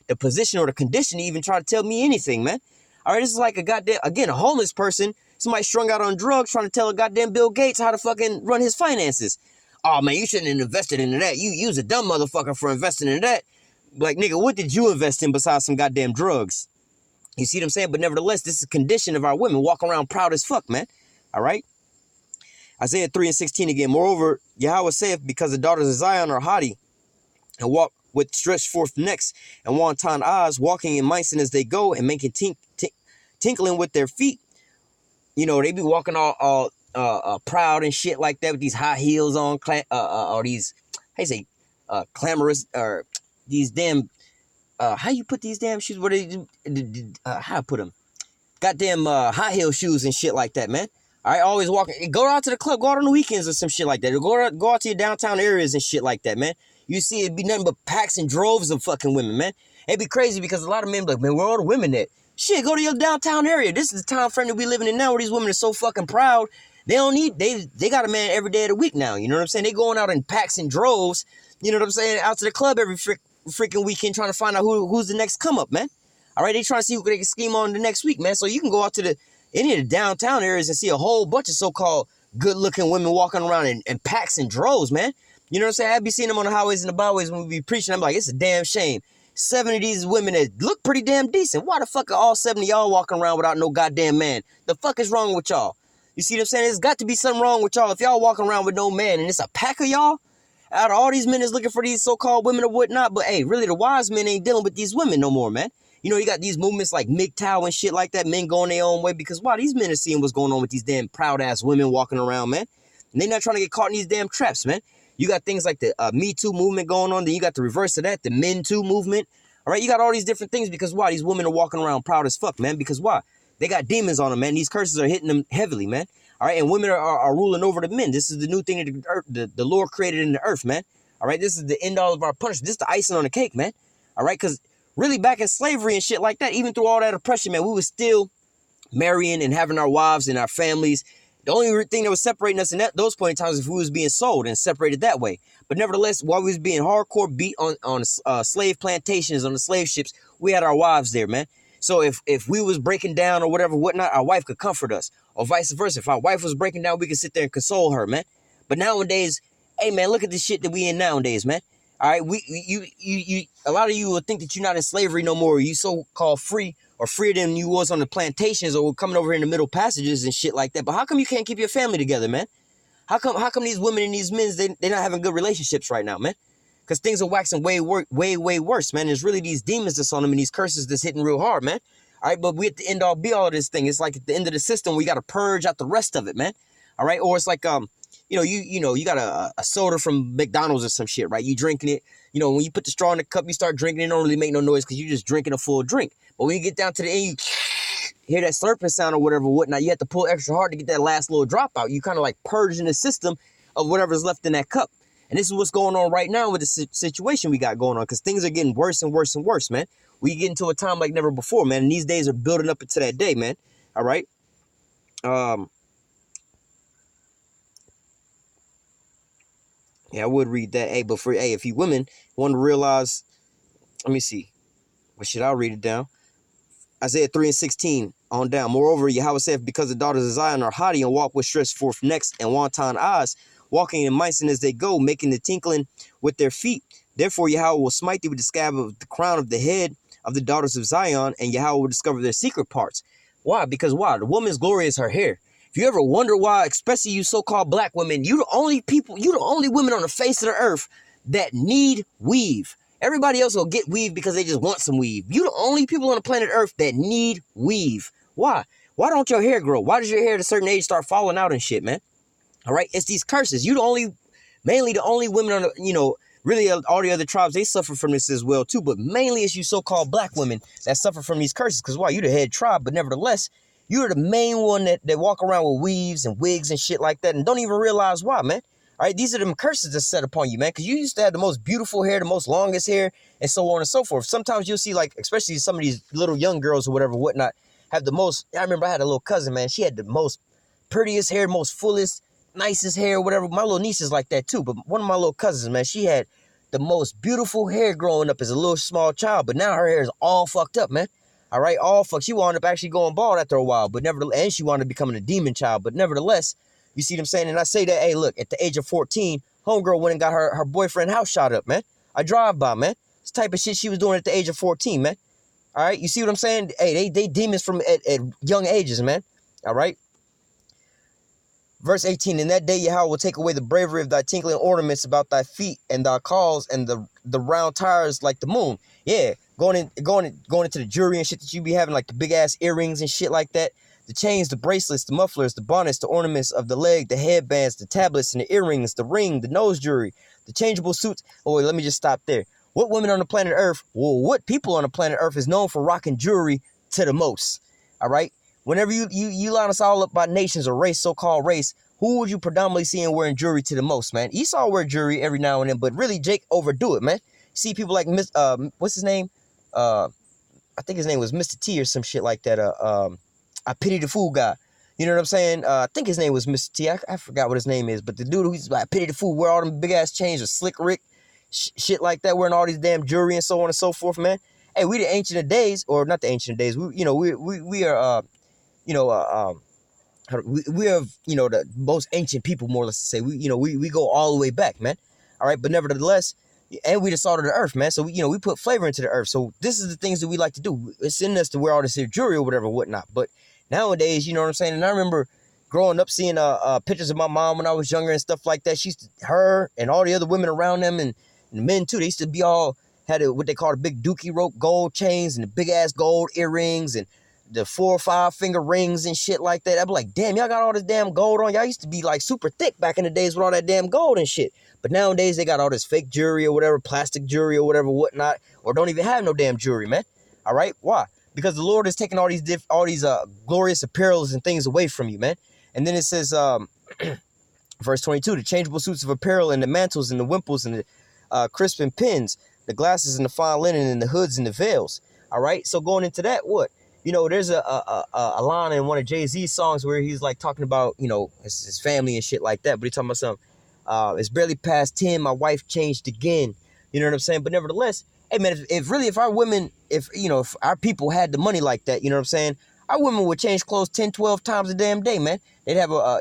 the position or the condition to even try to tell me anything, man. All right, this is like a goddamn, again, a homeless person, somebody strung out on drugs trying to tell a goddamn Bill Gates how to fucking run his finances. Oh, man, you shouldn't have invested into that. You's a dumb motherfucker for investing in that. Like, nigga, what did you invest in besides some goddamn drugs? You see what I'm saying? But nevertheless, this is a condition of our women. Walk around proud as fuck, man. All right? Isaiah 3:16 again. Moreover, Yahweh saith, because the daughters of Zion are haughty, and walk with stretched forth necks and wanton eyes, walking and mincing as they go, and making tinkling with their feet. You know, they be walking all proud and shit like that with these high heels on, or these, how you say, clamorous, or these damn, how you put these damn shoes? What do how I put them? Goddamn high heel shoes and shit like that, man. All right, always walking. Go out to the club, go out on the weekends or some shit like that. Go out to your downtown areas and shit like that, man. You see it be nothing but packs and droves of fucking women, man. It'd be crazy because a lot of men be like, man, where are all the women at? Shit, go to your downtown area. This is the time frame that we living in now, where these women are so fucking proud. They don't need, they got a man every day of the week now. You know what I'm saying? They going out in packs and droves, you know what I'm saying, out to the club every freaking weekend trying to find out who's the next come up, man. All right, they trying to see who they can scheme on the next week, man. So you can go out to any of the downtown areas and see a whole bunch of so-called good-looking women walking around in packs and droves, man. You know what I'm saying? I be seeing them on the highways and the byways when we be preaching. I'm like, it's a damn shame. 7 of these women that look pretty damn decent. Why the fuck are all 7 of y'all walking around without no goddamn man? The fuck is wrong with y'all? You see what I'm saying? There's got to be something wrong with y'all if y'all walking around with no man and it's a pack of y'all. Out of all these men is looking for these so-called women or whatnot. But hey, really the wise men ain't dealing with these women no more, man. You know, you got these movements like MGTOW and shit like that, men going their own way, because why? These men are seeing what's going on with these damn proud-ass women walking around, man. And they're not trying to get caught in these damn traps, man. You got things like the Me Too movement going on. Then you got the reverse of that, the Men Too movement. All right, you got all these different things because why? These women are walking around proud as fuck, man. Because why? They got demons on them, man. These curses are hitting them heavily, man. All right, and women are ruling over the men. This is the new thing that the Lord created in the earth, man. All right, this is the end all of our punishment. This is the icing on the cake, man. All right, because really back in slavery and shit like that, even through all that oppression, man, we was still marrying and having our wives and our families. The only thing that was separating us in those point in times is if we was being sold and separated that way. But nevertheless, while we was being hardcore beat on slave plantations, on the slave ships, we had our wives there, man. So if we was breaking down or whatever, whatnot, our wife could comfort us. Or vice versa. If our wife was breaking down, we could sit there and console her, man. But nowadays, hey, man, look at the shit that we in nowadays, man. All right, a lot of you will think that you're not in slavery no more. You so-called free or freer than you was on the plantations or coming over here in the middle passages and shit like that. But how come you can't keep your family together, man? How come these women and these men, they're not having good relationships right now, man? Because things are waxing way worse, man. There's really these demons that's on them and these curses that's hitting real hard, man. All right, but we at the end all be all of this thing. It's like at the end of the system, we got to purge out the rest of it, man. All right, or it's like you got a soda from McDonald's or some shit, right? You drinking it, when you put the straw in the cup, you start drinking. It don't really make no noise because you just drinking a full drink. But when you get down to the end, you hear that slurping sound or whatnot. You have to pull extra hard to get that last little drop out. You kind of like purging the system of whatever's left in that cup. And this is what's going on right now with the situation we got going on, because things are getting worse and worse and worse, man. We get into a time like never before, man. And these days are building up into that day, man. All right. Yeah, I would read that. Hey, but if you women want to realize, let me see. What should I read it down? Isaiah 3:16 on down. Moreover, Yahweh saith, because the daughters of Zion are haughty and walk with stretched forth necks and wanton eyes, walking in mincing as they go, making the tinkling with their feet. Therefore, Yahweh will smite thee with the scab of the crown of the head of the daughters of Zion, and Yahweh will discover their secret parts. Why? Because why? The woman's glory is her hair. If you ever wonder why, especially you so-called black women, you the only women on the face of the earth that need weave. Everybody else will get weave because they just want some weave. You the only people on the planet Earth that need weave. Why? Why don't your hair grow? Why does your hair at a certain age start falling out and shit, man? All right, it's these curses. Mainly the only women on the, really all the other tribes, they suffer from this as well too. But mainly it's you so-called black women that suffer from these curses. Because why? You the head tribe, but nevertheless, you're the main one that walk around with weaves and wigs and shit like that and don't even realize why, man. All right, these are them curses that's set upon you, man, because you used to have the most beautiful hair, the most longest hair, and so on and so forth. Sometimes you'll see, like, especially some of these little young girls or whatnot, have the most. I remember I had a little cousin, man. She had the most prettiest hair, most fullest, nicest hair, whatever. My little niece is like that too. But one of my little cousins, man, she had the most beautiful hair growing up as a little small child. But now her hair is all fucked up, man. All right, all fucked. She wound up actually going bald after a while, but nevertheless, and she wound up becoming a demon child. But nevertheless, you see what I'm saying? And I say that, hey, look, at the age of 14, homegirl went and got her boyfriend house shot up, man. I drive by, man. This type of shit she was doing at the age of 14, man. All right, you see what I'm saying? Hey, they demons from at young ages, man. All right. Verse 18, in that day Yahweh will take away the bravery of thy tinkling ornaments about thy feet and thy calls and the round tires like the moon. Yeah, going into the jewelry and shit that you be having, like the big ass earrings and shit like that. The chains, the bracelets, the mufflers, the bonnets, the ornaments of the leg, the headbands, the tablets and the earrings, the ring, the nose jewelry, the changeable suits. Oh, wait, let me just stop there. What women on the planet Earth, well, what people on the planet Earth is known for rocking jewelry to the most? All right? Whenever you line us all up by nations or race, so-called race, who would you predominantly see in wearing jewelry to the most, man? Esau wear jewelry every now and then, but really Jake overdo it, man. See people like what's his name? I think his name was Mr. T or some shit like that. I pity the fool guy. You know what I'm saying? I think his name was Mr. T. I forgot what his name is, but the dude who's like pity the fool, wear all them big ass chains with Slick Rick, shit like that, wearing all these damn jewelry and so on and so forth, man. Hey, we the ancient of days, or not the ancient of days. We are we are the most ancient people, more or less to say. We go all the way back, man. All right, but nevertheless, and we the salt of the earth, man. So we put flavor into the earth. So this is the things that we like to do. It's in us to wear all this here jewelry or whatnot. But nowadays, you know what I'm saying? And I remember growing up seeing pictures of my mom when I was younger and stuff like that. Her and all the other women around them and the men too, they used to be all had what they call a big dookie rope gold chains and the big ass gold earrings and the 4 or 5 finger rings and shit like that. I'd be like, damn, y'all got all this damn gold on. Y'all used to be like super thick back in the days with all that damn gold and shit. But nowadays they got all this fake jewelry or whatever, plastic jewelry or whatnot, or don't even have no damn jewelry, man. All right, why? Because the Lord is taking all these glorious apparels and things away from you, man. And then it says, verse 22, the changeable suits of apparel and the mantles and the wimples and the crisp and pins, the glasses and the fine linen and the hoods and the veils. All right, so going into that, what? There's a line in one of Jay-Z's songs where he's like talking about, his family and shit like that. But he's talking about something. It's barely past 10. My wife changed again. You know what I'm saying? But nevertheless, hey man, if our women, if our people had the money like that, you know what I'm saying? Our women would change clothes 10, 12 times a damn day, man. They'd have a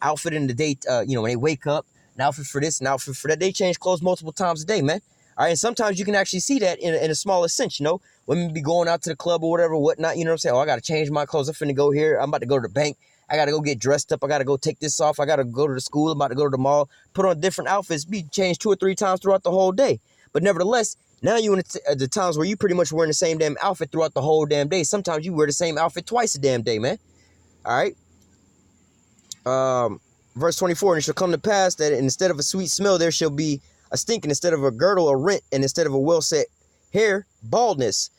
outfit in the day, when they wake up, an outfit for this, an outfit for that. They change clothes multiple times a day, man. All right, and sometimes you can actually see that in a smaller sense, Women be going out to the club or whatnot, you know what I'm saying? Oh, I got to change my clothes. I'm finna go here. I'm about to go to the bank. I got to go get dressed up. I got to go take this off. I got to go to the school. I'm about to go to the mall. Put on different outfits. Be changed 2 or 3 times throughout the whole day. But nevertheless, Now you in the times where you pretty much wearing the same damn outfit throughout the whole damn day. Sometimes you wear the same outfit twice a damn day, man. All right. Verse 24, and it shall come to pass that instead of a sweet smell, there shall be a stink, and instead of a girdle, a rent, and instead of a well-set hair, baldness,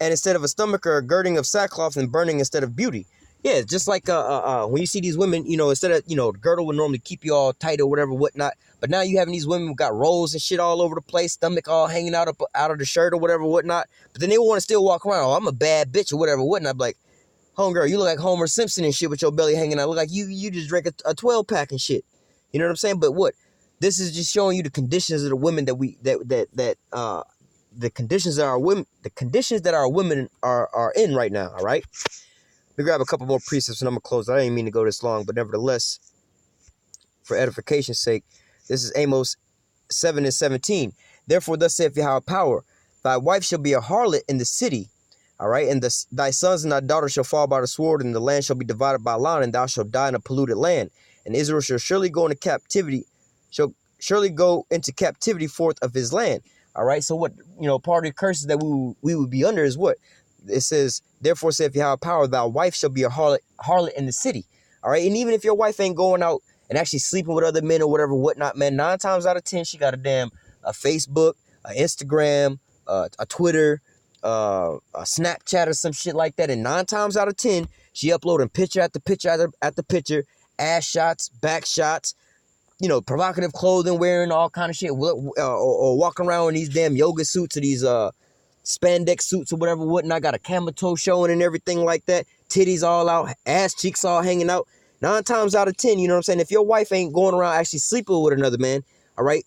and instead of a stomach or a girding of sackcloth, and burning instead of beauty. Yeah, just like when you see these women, instead of, the girdle would normally keep you all tight or whatever, whatnot. But now you having these women who got rolls and shit all over the place, stomach all hanging out of the shirt or whatever, whatnot. But then they want to still walk around, oh, I'm a bad bitch or whatever, whatnot. Like, homegirl, you look like Homer Simpson and shit with your belly hanging out. Look like you just drank a 12-pack and shit. You know what I'm saying? But what? This is just showing you the conditions of the women the conditions that our women are in right now, all right? Let me grab a couple more precepts and I'm going to close. I didn't mean to go this long, but nevertheless, for edification's sake, this is Amos 7 and 17. Therefore, thus saith Yahweh power, thy wife shall be a harlot in the city, all right? And thy sons and thy daughters shall fall by the sword, and the land shall be divided by lot, and thou shalt die in a polluted land. And Israel shall surely go into captivity, forth of his land. All right. So what, part of the curses that we would be under is what? It says, therefore saith Yahweh power, thy wife shall be a harlot in the city. All right. And even if your wife ain't going out and actually sleeping with other men or whatever, whatnot, man, 9 times out of 10, she got a Facebook, a Instagram, a Twitter, a Snapchat or some shit like that. And 9 times out of 10, she uploading picture after picture after picture, ass shots, back shots, provocative clothing, wearing all kind of shit, or walking around in these damn yoga suits or these spandex suits or whatever, whatnot. Got a camel toe showing and everything like that. Titties all out, ass cheeks all hanging out. 9 times out of 10, you know what I'm saying? If your wife ain't going around actually sleeping with another man, all right,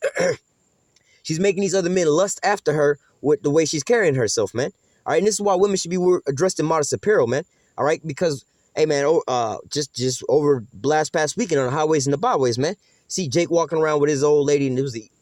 she's making these other men lust after her with the way she's carrying herself, man. All right, and this is why women should be dressed in modest apparel, man. All right, because, hey, man, just over last past weekend on the highways and the byways, man. See Jake walking around with his old lady, and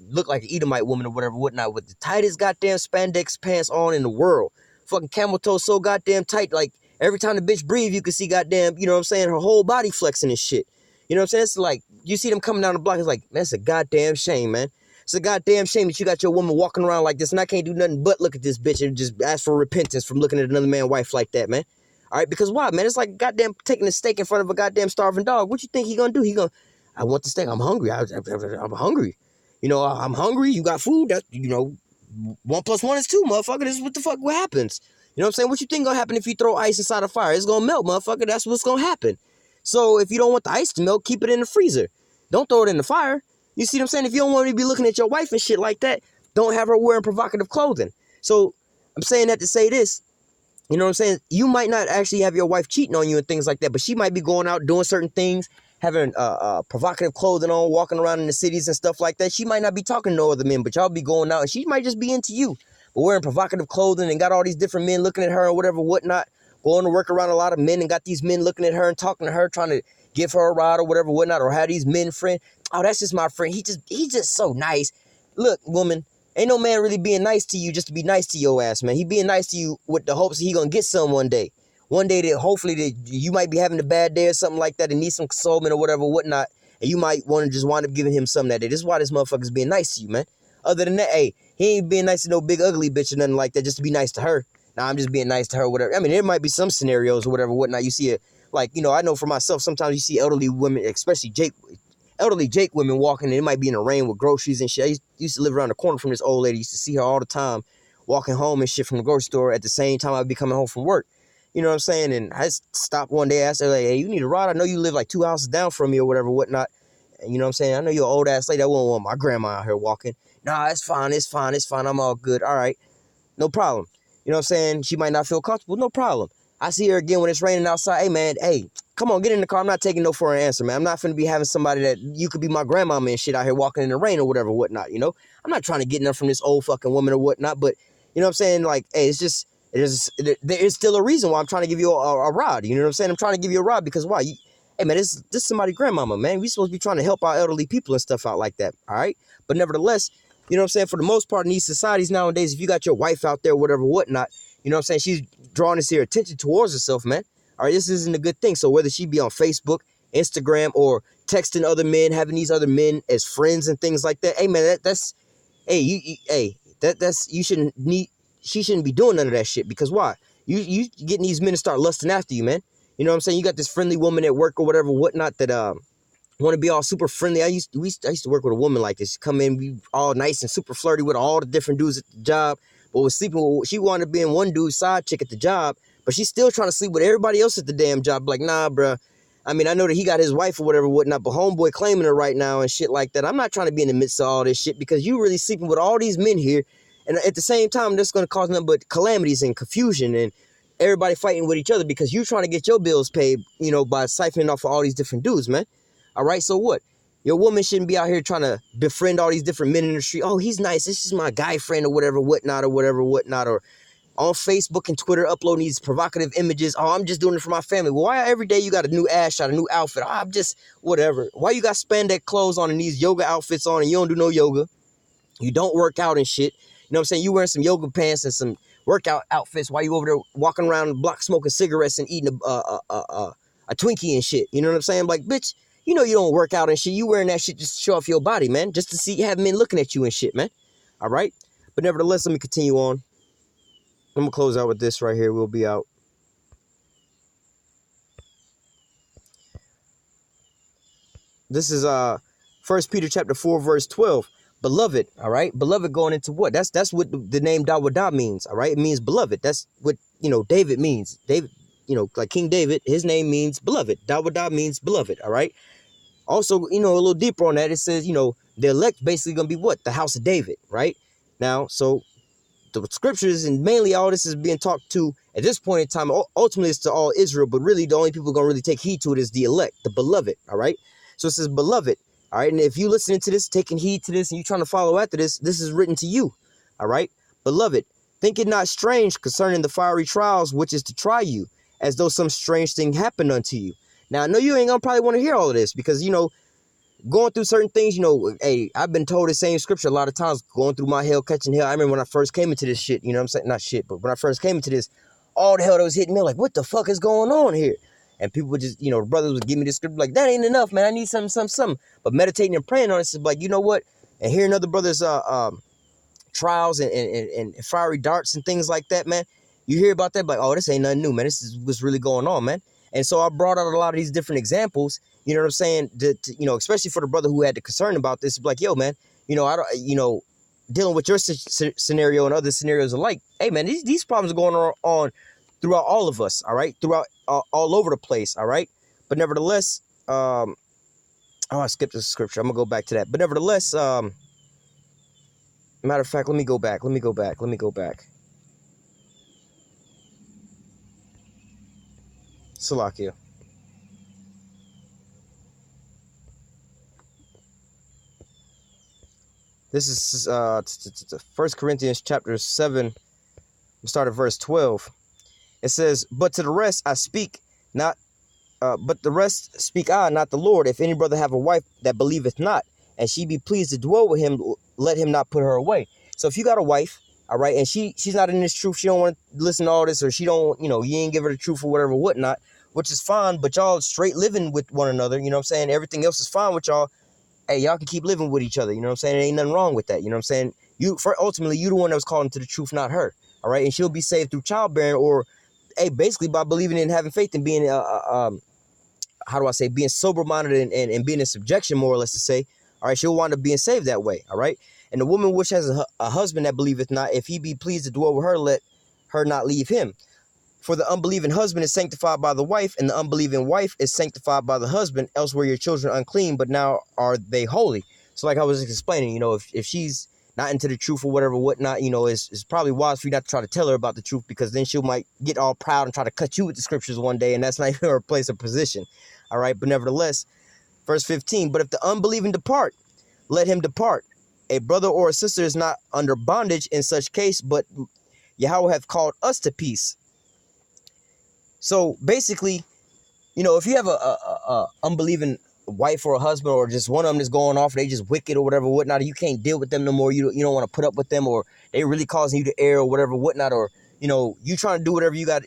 looked like an Edomite woman or whatever, whatnot, with the tightest goddamn spandex pants on in the world. Fucking camel toe so goddamn tight, like every time the bitch breathe, you can see goddamn, you know what I'm saying, her whole body flexing and shit. You know what I'm saying? It's like, you see them coming down the block, it's like, man, it's a goddamn shame, man. It's a goddamn shame that you got your woman walking around like this, and I can't do nothing but look at this bitch and just ask for repentance from looking at another man's wife like that, man. All right, because why, man? It's like goddamn taking a steak in front of a goddamn starving dog. What you think he gonna do? I want the steak. I'm hungry. I'm hungry. I'm hungry. You got food. That 1 + 1 is 2, motherfucker. This is what the fuck happens. You know what I'm saying? What you think gonna happen if you throw ice inside a fire? It's gonna melt, motherfucker. That's what's gonna happen. So if you don't want the ice to melt, keep it in the freezer. Don't throw it in the fire. You see what I'm saying? If you don't want to be looking at your wife and shit like that, don't have her wearing provocative clothing. So I'm saying that to say this. You know what I'm saying? You might not actually have your wife cheating on you and things like that, but she might be going out doing certain things, having provocative clothing on, walking around in the cities and stuff like that. She might not be talking to no other men, but y'all be going out, and she might just be into you. But wearing provocative clothing and got all these different men looking at her or whatever, whatnot, going to work around a lot of men and got these men looking at her and talking to her, trying to give her a ride or whatever, whatnot, or have these men friend. Oh, that's just my friend. He's just so nice. Look, woman, ain't no man really being nice to you just to be nice to your ass, man. He being nice to you with the hopes that he gonna get some one day. One day that hopefully that you might be having a bad day or something like that and need some consolement or whatever, whatnot, and you might want to just wind up giving him something that day. This is why this motherfucker's being nice to you, man. Other than that, hey, he ain't being nice to no big ugly bitch or nothing like that just to be nice to her. Nah, I'm just being nice to her, whatever. I mean, there might be some scenarios or whatever, whatnot. You see it, like, I know for myself, sometimes you see elderly women, especially elderly Jake women walking, and it might be in the rain with groceries and shit. I used to live around the corner from this old lady. I used to see her all the time walking home and shit from the grocery store at the same time I'd be coming home from work. You know what I'm saying? And I stopped one day, asked her, like, hey, you need a ride? I know you live like 2 houses down from me or whatever, whatnot. And you know what I'm saying? I know you're an old ass lady. I wouldn't want my grandma out here walking. Nah, it's fine. I'm all good. All right. No problem. You know what I'm saying? She might not feel comfortable. No problem. I see her again when it's raining outside. Hey, man, hey, come on, get in the car. I'm not taking no for an answer, man. I'm not finna be having somebody that you could be my grandmama and shit out here walking in the rain or whatever, whatnot, I'm not trying to get nothing from this old fucking woman or whatnot, but, you know what I'm saying? Like, hey, there is still a reason why I'm trying to give you a ride. You know what I'm saying? I'm trying to give you a ride because why? Hey, man, this is somebody's grandmama, man. We supposed to be trying to help our elderly people and stuff out like that, all right? But nevertheless, you know what I'm saying? For the most part in these societies nowadays, if you got your wife out there, whatever, whatnot, you know what I'm saying? She's drawing this here attention towards herself, man. All right, this isn't a good thing. So whether she be on Facebook, Instagram, or texting other men, having these other men as friends and things like that, hey, man, hey, You shouldn't need. She shouldn't be doing none of that shit, because why? You getting these men to start lusting after you, man. You know what I'm saying? You got this friendly woman at work or whatever, whatnot, that want to be all super friendly. I used to work with a woman like this. She come in, be all nice and super flirty with all the different dudes at the job. But was sleeping with, she wanted to be in one dude's side chick at the job, but she's still trying to sleep with everybody else at the damn job. Like, nah, bruh. I mean, I know that he got his wife or whatever, whatnot, but homeboy claiming her right now and shit like that. I'm not trying to be in the midst of all this shit, because you really sleeping with all these men here. And at the same time, that's going to cause nothing but calamities and confusion and everybody fighting with each other, because you trying to get your bills paid, you know, by siphoning off of all these different dudes, man. All right, so what? Your woman shouldn't be out here trying to befriend all these different men in the street. Oh, he's nice. This is my guy friend or whatever, whatnot, or on Facebook and Twitter uploading these provocative images. Oh, I'm just doing it for my family. Well, why every day you got a new ass shot, a new outfit? Oh, I'm just whatever. Why you got spandex clothes on and these yoga outfits on and you don't do no yoga? You don't work out and shit. You know what I'm saying? You wearing some yoga pants and some workout outfits while you over there walking around the block smoking cigarettes and eating a Twinkie and shit. You know what I'm saying? Like, bitch, you know you don't work out and shit. You wearing that shit just to show off your body, man. Just to see, have men looking at you and shit, man. All right? But nevertheless, let me continue on. I'm going to close out with this right here. We'll be out. This is 1 Peter chapter 4, verse 12. Beloved, all right? Beloved going into what? That's what the name Dawadah means, all right? It means beloved. That's what, you know, David means. David, you know, like King David, his name means beloved. Dawadah means beloved, all right? Also, you know, a little deeper on that, it says, you know, the elect basically going to be what? The house of David, right? Now, so the scriptures and mainly all this is being talked to at this point in time. Ultimately, it's to all Israel, but really the only people going to really take heed to it is the elect, the beloved, all right? So it says beloved, all right? And if you listening to this, taking heed to this, and you trying to follow after this, this is written to you, all right? Beloved, think it not strange concerning the fiery trials which is to try you, as though some strange thing happened unto you. Now, I know you ain't going to probably want to hear all of this, because, you know, going through certain things, you know, hey, I've been told the same scripture a lot of times, going through my hell, catching hell. I remember when I first came into this shit, you know what I'm saying? Not shit, but when I first came into this, all the hell that was hitting me, like, what the fuck is going on here? And people would just, you know, the brothers would give me this scripture, like, that ain't enough, man. I need something. But meditating and praying on it is like, you know what? And hearing other brothers' trials and fiery darts and things like that, man, you hear about that, like, oh, this ain't nothing new, man. This is what's really going on, man. And so I brought out a lot of these different examples, you know what I'm saying, you know, especially for the brother who had the concern about this, like, yo, man, you know, I don't, you know, dealing with your scenario and other scenarios alike, hey, man, these problems are going on throughout all of us, all right, throughout all over the place, all right, but nevertheless, oh, I skipped the scripture, I'm gonna go back to that, but nevertheless, matter of fact, let me go back, Salakia. This is 1 Corinthians chapter 7, we start at verse 12. It says, but to the rest I speak not, but the rest speak I, not the Lord. If any brother have a wife that believeth not, and she be pleased to dwell with him, let him not put her away. So if you got a wife, all right, and she's not in this truth, she don't want to listen to all this, or she don't, you know, you ain't give her the truth or whatever, whatnot, which is fine, but y'all straight living with one another, you know what I'm saying? Everything else is fine with y'all. Hey, y'all can keep living with each other, you know what I'm saying? There ain't nothing wrong with that, you know what I'm saying? Ultimately, you the one that was calling to the truth, not her, all right? And she'll be saved through childbearing, or, hey, basically by believing in having faith and being, how do I say, being sober-minded and being in subjection, more or less to say, all right, she'll wind up being saved that way, all right? And the woman which has a husband that believeth not, if he be pleased to dwell with her, let her not leave him. For the unbelieving husband is sanctified by the wife, and the unbelieving wife is sanctified by the husband. Elsewhere your children are unclean, but now are they holy. So like I was explaining, you know, if she's not into the truth or whatever, whatnot, you know, it's probably wise for you not to try to tell her about the truth, because then she might get all proud and try to cut you with the scriptures one day, and that's not even her place or position. All right, but nevertheless, verse 15, but if the unbelieving depart, let him depart. A brother or a sister is not under bondage in such case, but Yahweh hath called us to peace. So basically, you know, if you have a unbelieving wife or a husband, or just one of them is going off, they just wicked or whatever, whatnot, or you can't deal with them no more, you don't want to put up with them, or they really causing you to err or whatever, whatnot, or, you know, you trying to do whatever you got,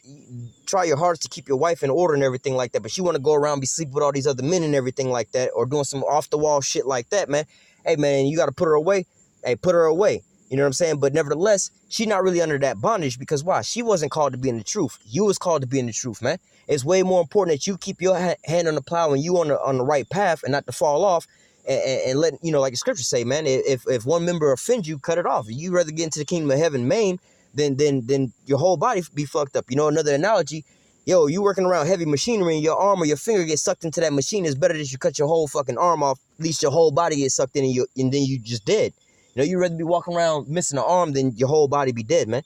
try your hardest to keep your wife in order and everything like that, but she want to go around, be sleeping with all these other men and everything like that, or doing some off the wall shit like that, man. Hey, man, you got to put her away. Hey, put her away. You know what I'm saying? But nevertheless, she's not really under that bondage because why? She wasn't called to be in the truth. You was called to be in the truth, man. It's way more important that you keep your hand on the plow and you on the right path and not to fall off and let, you know, like the scriptures say, man, if one member offends you, cut it off. If you rather get into the kingdom of heaven maimed, then your whole body be fucked up. You know, another analogy, yo, you working around heavy machinery and your arm or your finger gets sucked into that machine, it's better that you cut your whole fucking arm off. At least your whole body gets sucked in and then you just dead. You know, you'd rather be walking around missing an arm than your whole body be dead, man.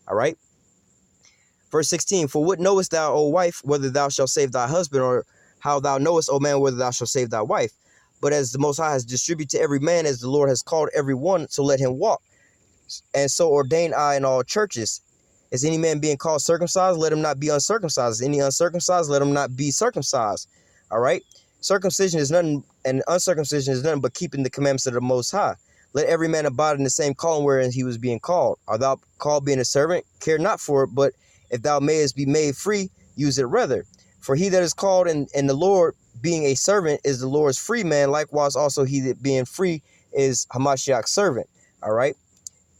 All right. Verse 16, for what knowest thou, O wife, whether thou shalt save thy husband, or how thou knowest, O man, whether thou shalt save thy wife? But as the Most High has distributed to every man, as the Lord has called every one, so let him walk. And so ordain I in all churches. Is any man being called circumcised? Let him not be uncircumcised. Is any uncircumcised? Let him not be circumcised. All right. Circumcision is nothing, and uncircumcision is nothing but keeping the commandments of the Most High. Let every man abide in the same calling wherein he was being called. Art thou called being a servant? Care not for it, but if thou mayest be made free, use it rather. For he that is called in the Lord, being a servant, is the Lord's free man. Likewise, also he that being free is Hamashiach's servant. All right.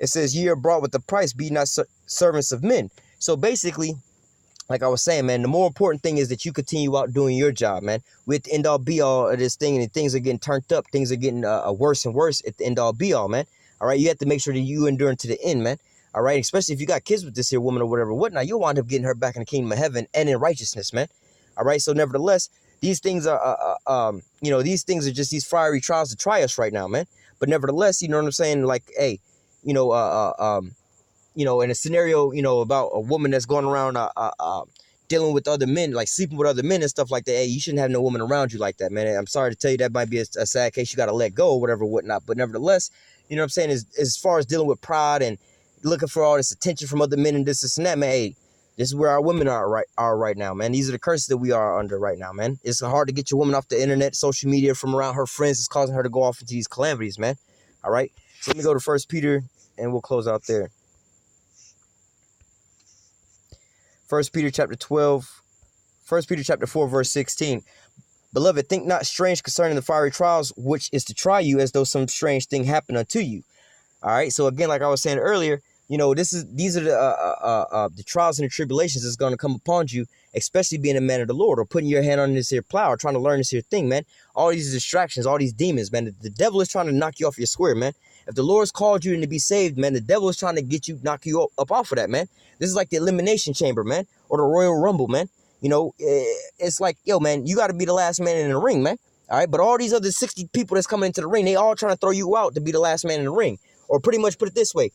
It says, ye are brought with the price, be not servants of men. So basically, like I was saying, man, the more important thing is that you continue out doing your job, man. We're at the end all be all of this thing, and things are getting turned up. Things are getting worse and worse at the end all be all, man. All right. You have to make sure that you endure to the end, man. All right. Especially if you got kids with this here woman or whatever, whatnot, you'll wind up getting her back in the kingdom of heaven and in righteousness, man. All right. So nevertheless, these things are, you know, these things are just these fiery trials to try us right now, man. But nevertheless, you know what I'm saying? Like, hey, you know, in a scenario, you know, about a woman that's going around dealing with other men, like sleeping with other men and stuff like that. Hey, you shouldn't have no woman around you like that, man. I'm sorry to tell you, that might be a sad case. You got to let go or whatever, whatnot. But nevertheless, you know what I'm saying, as far as dealing with pride and looking for all this attention from other men and this and that, man, hey, this is where our women are right now, man. These are the curses that we are under right now, man. It's hard to get your woman off the internet, social media, from around her friends. It's causing her to go off into these calamities, man. All right. So let me go to 1 Peter and we'll close out there. 1 Peter chapter 4, verse 16. Beloved, think not strange concerning the fiery trials, which is to try you, as though some strange thing happened unto you. All right. So again, like I was saying earlier, you know, these are the trials and the tribulations that's going to come upon you, especially being a man of the Lord, or putting your hand on this here plow, or trying to learn this here thing, man. All these distractions, all these demons, man. The devil is trying to knock you off your square, man. If the Lord's called you to be saved, man, the devil is trying to knock you up off of that, man. This is like the elimination chamber, man, or the Royal Rumble, man. You know, it's like, yo, man, you got to be the last man in the ring, man. All right. But all these other 60 people that's coming into the ring, they all trying to throw you out to be the last man in the ring. Or pretty much put it this way.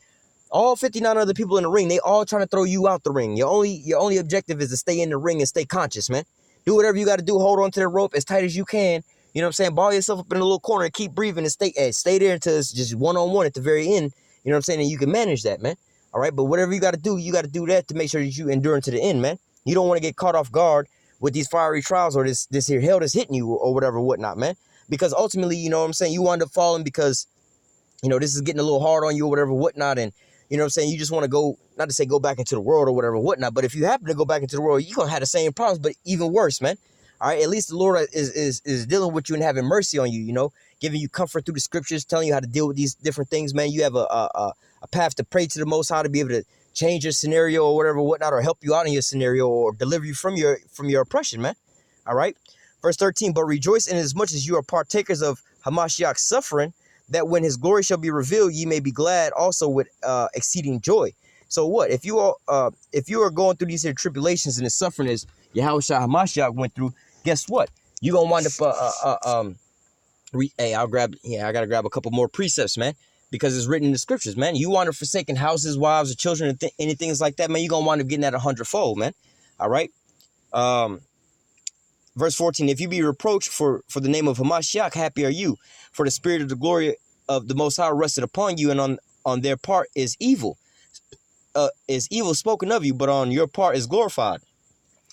All 59 other people in the ring, they all trying to throw you out the ring. Your only objective is to stay in the ring and stay conscious, man. Do whatever you got to do. Hold on to the rope as tight as you can. You know what I'm saying? Ball yourself up in a little corner and keep breathing and stay there until it's just one-on-one at the very end. You know what I'm saying? And you can manage that, man. All right. But whatever you got to do that to make sure that you endure to the end, man. You don't want to get caught off guard with these fiery trials or this here hell that's hitting you or whatever, whatnot, man. Because ultimately, you know what I'm saying, you wind up falling because, you know, this is getting a little hard on you or whatever, whatnot. And, you know what I'm saying, you just want to go, not to say go back into the world or whatever, whatnot. But if you happen to go back into the world, you're going to have the same problems, but even worse, man. All right. At least the Lord is dealing with you and having mercy on you, you know, giving you comfort through the scriptures, telling you how to deal with these different things, man. You have a path to pray to the Most High to be able to change your scenario or whatever, whatnot, or help you out in your scenario or deliver you from your oppression, man. All right. Verse 13, but rejoice in as much as you are partakers of Hamashiach's suffering, that when his glory shall be revealed, ye may be glad also with exceeding joy. So what? If you are going through these here tribulations and the suffering as Yahushua Hamashiach went through, guess what? You're going to wind up, I got to grab a couple more precepts, man, because it's written in the scriptures, man. You wind up forsaking houses, wives, or children, and any things like that, man. You're going to wind up getting that 100-fold, man. All right. Verse 14, if you be reproached for the name of Hamashiach, happy are you, for the spirit of the glory of the Most High rested upon you, and on their part is evil spoken of you, but on your part is glorified.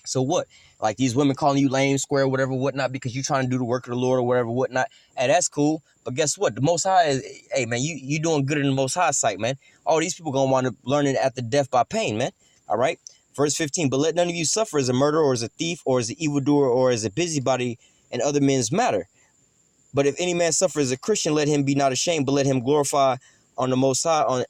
So what? Like these women calling you lame, square, whatever, whatnot, because you're trying to do the work of the Lord or whatever, whatnot. Hey, that's cool. But guess what? The Most High is, hey, man, you doing good in the Most High sight, man. All these people going to wind up learning after death by pain, man. All right. Verse 15, but let none of you suffer as a murderer or as a thief or as an evildoer or as a busybody in other men's matter. But if any man suffer as a Christian, let him be not ashamed, but let him glorify on the Most High,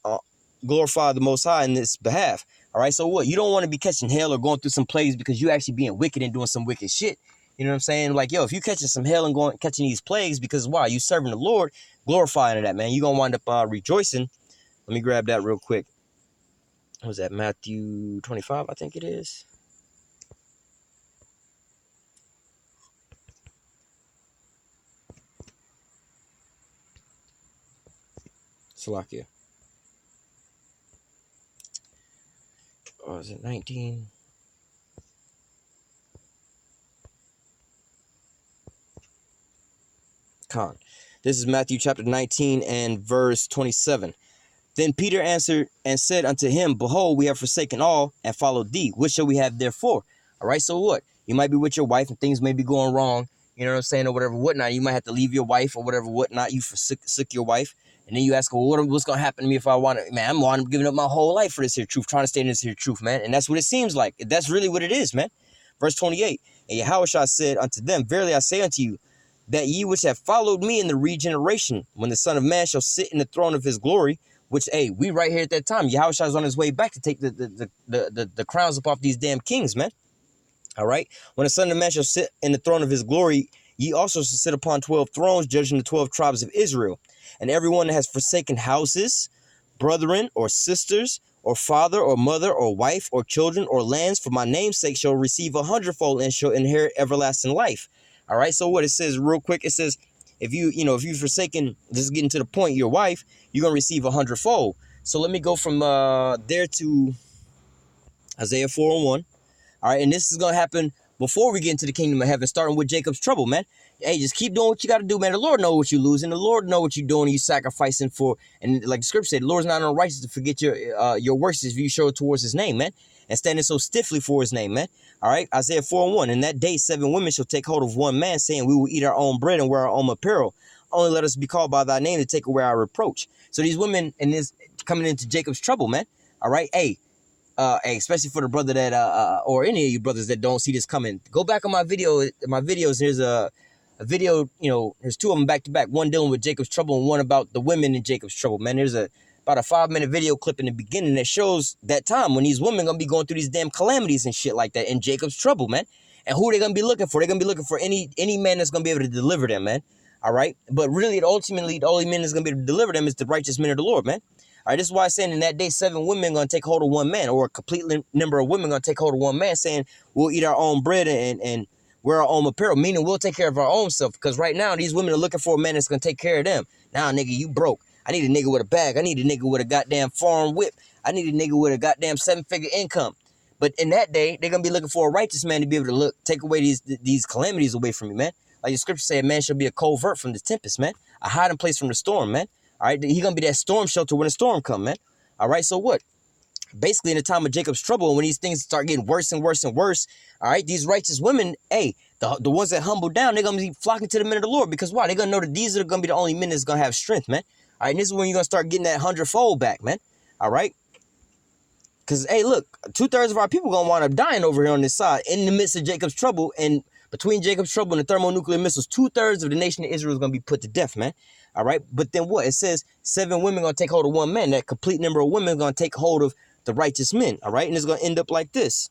glorify the Most High in this behalf. All right, so what? You don't want to be catching hell or going through some plagues because you actually being wicked and doing some wicked shit. You know what I'm saying? Like, yo, if you catching some hell and catching these plagues because why? You serving the Lord, glorifying that, man. You're going to wind up rejoicing. Let me grab that real quick. What was that? Matthew 25, I think it is. Salakia. Or is it 19? Con. This is Matthew chapter 19 and verse 27. Then Peter answered and said unto him, Behold, we have forsaken all and followed thee. What shall we have therefore? All right, so what? You might be with your wife and things may be going wrong, you know what I'm saying, or whatever, whatnot. You might have to leave your wife or whatever, whatnot. You forsook your wife. And then you ask, well, what's going to happen to me if I want to? Man, I'm giving up my whole life for this here truth, trying to stay in this here truth, man. And that's what it seems like. That's really what it is, man. Verse 28, and Yahushua said unto them, Verily I say unto you, that ye which have followed me in the regeneration, when the Son of Man shall sit in the throne of his glory, which, hey, we right here at that time. Yahushua is on his way back to take the crowns up off these damn kings, man. All right. When the Son of Man shall sit in the throne of his glory, ye also shall sit upon 12 thrones, judging the 12 tribes of Israel. And everyone that has forsaken houses, brethren, or sisters, or father, or mother, or wife, or children, or lands, for my name's sake, shall receive 100-fold and shall inherit everlasting life. All right. So what it says real quick, it says, if you've forsaken, this is getting to the point, your wife, you're going to receive 100-fold. So let me go from there to Isaiah 4:1. All right. And this is going to happen before we get into the kingdom of heaven, starting with Jacob's trouble, man. Hey, just keep doing what you got to do, man. The Lord know what you're losing. The Lord know what you're doing. You sacrificing for, and like the scripture said, the Lord's not unrighteous to forget your works if you show it towards his name, man. And standing so stiffly for his name, man. All right, Isaiah 4:1. In that day, 7 women shall take hold of one man, saying, we will eat our own bread and wear our own apparel. Only let us be called by thy name to take away our reproach. So these women in this coming into Jacob's trouble, man. All right, hey, especially for the brother that or any of you brothers that don't see this coming, go back on my videos. There's a video, there's 2 of them back to back, one dealing with Jacob's trouble and one about the women in Jacob's trouble, man. There's about a 5-minute video clip in the beginning that shows that time when these women gonna be going through these damn calamities and shit like that in Jacob's trouble, man. And who they gonna be looking for? They're gonna be looking for any man that's gonna be able to deliver them, man. All right, but really, ultimately, the only man that's gonna be able to deliver them is the righteous men of the Lord, man. All right, this is why I'm saying in that day, 7 women gonna take hold of one man, or a complete number of women gonna take hold of one man, saying we'll eat our own bread and wear our own apparel, meaning we'll take care of our own self. Because right now, these women are looking for a man that's gonna take care of them. Now, nigga, you broke. I need a nigga with a bag. I need a nigga with a goddamn farm whip. I need a nigga with a goddamn 7-figure income. But in that day, they're gonna be looking for a righteous man to be able to take away these calamities away from you, man. Like the scripture say, a man shall be a covert from the tempest, man. A hiding place from the storm, man. All right, he gonna be that storm shelter when the storm come, man. All right, so what? Basically, in the time of Jacob's trouble, when these things start getting worse and worse and worse, all right, these righteous women, hey, the ones that humble down, they're going to be flocking to the men of the Lord. Because why? They're going to know that these are going to be the only men that's going to have strength, man. All right, and this is when you're going to start getting that 100-fold back, man. All right? Because, hey, look, 2/3 of our people going to wind up dying over here on this side in the midst of Jacob's trouble. And between Jacob's trouble and the thermonuclear missiles, 2/3 of the nation of Israel is going to be put to death, man. All right? But then what? It says 7 women going to take hold of one man. That complete number of women is going to take hold of the righteous men, all right? And it's going to end up like this.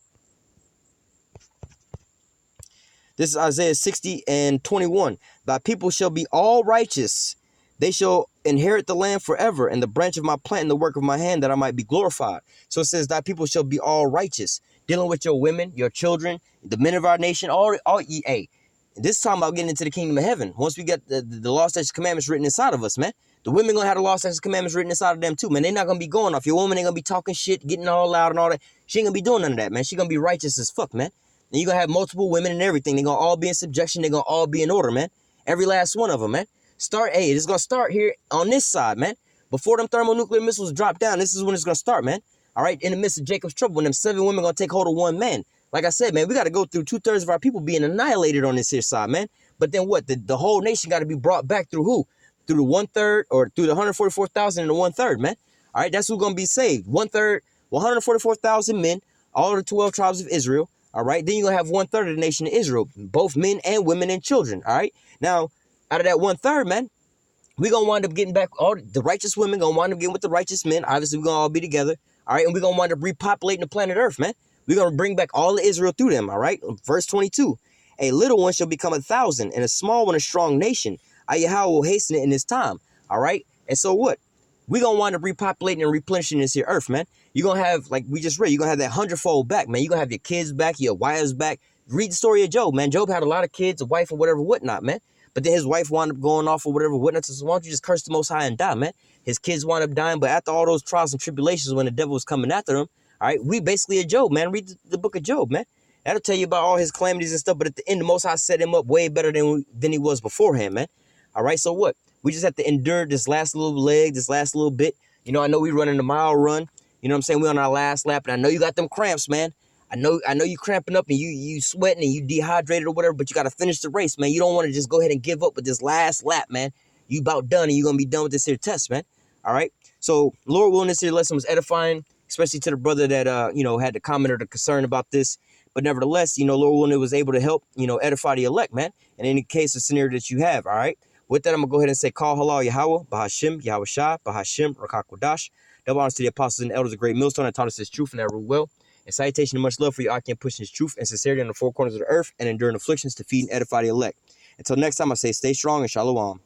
This is Isaiah 60:21. Thy people shall be all righteous. They shall inherit the land forever, and the branch of my plant and the work of my hand, that I might be glorified. So it says, thy people shall be all righteous. Dealing with your women, your children, the men of our nation, all EA. This is talking about getting into the kingdom of heaven. Once we get the law, statutes, commandments written inside of us, man. The women gonna have the law, statutes, commandments written inside of them too, man. They're not gonna be going off. Your woman ain't gonna be talking shit, getting all loud and all that. She ain't gonna be doing none of that, man. She gonna be righteous as fuck, man. And you're gonna have multiple women and everything. They're gonna all be in subjection. They're gonna all be in order, man. Every last one of them, man. It's gonna start here on this side, man. Before them thermonuclear missiles drop down, this is when it's gonna start, man. All right, in the midst of Jacob's trouble, when them 7 women gonna take hold of one man. Like I said, man, we gotta go through 2/3 of our people being annihilated on this here side, man. But then what? The whole nation got to be brought back through who? Through the 1/3, or through the 144,000 and the 1/3, man. All right, that's who's going to be saved. 1/3, 144,000 men, all of the 12 tribes of Israel. All right, then you're going to have 1/3 of the nation of Israel, both men and women and children. All right, now out of that 1/3, man, we're going to wind up getting back all the righteous women, going to wind up getting with the righteous men. Obviously, we're going to all be together. All right. And we're going to wind up repopulating the planet Earth, man. We're going to bring back all of Israel through them. All right. Verse 22. A little one shall become 1,000, and a small one a strong nation. Yahweh will hasten it in his time. All right. And so what? We're going to wind up repopulating and replenishing this here earth, man. You're going to have, like we just read, you're going to have that 100-fold back, man. You're going to have your kids back, your wives back. Read the story of Job, man. Job had a lot of kids, a wife, or whatever, whatnot, man. But then his wife wound up going off or whatever, whatnot. So why don't you just curse the Most High and die, man? His kids wound up dying. But after all those trials and tribulations, when the devil was coming after them, all right, we basically a Job, man. Read the book of Job, man. That'll tell you about all his calamities and stuff. But at the end, the Most High set him up way better than he was beforehand, man. All right, so what? We just have to endure this last little leg, this last little bit. You know, I know we running a mile run. You know what I'm saying? We on our last lap, and I know you got them cramps, man. I know you cramping up and you sweating and you dehydrated or whatever, but you got to finish the race, man. You don't want to just go ahead and give up with this last lap, man. You about done and you're going to be done with this here test, man. All right. So Lord willing, this here lesson was edifying, especially to the brother that, had the comment or the concern about this. But nevertheless, Lord willing, it was able to help, edify the elect, man. In any case of scenario that you have. All right. With that, I'm going to go ahead and say, call halal Yahweh, Bahashim, Yahweh Shah, Bahashim, Rakakodash. Double honors to the apostles and elders of Great Millstone that taught us this truth and that rule well. And salutation and much love for you, Akim, pushing his truth and sincerity on the four corners of the earth and enduring afflictions to feed and edify the elect. Until next time, I say stay strong and shalom.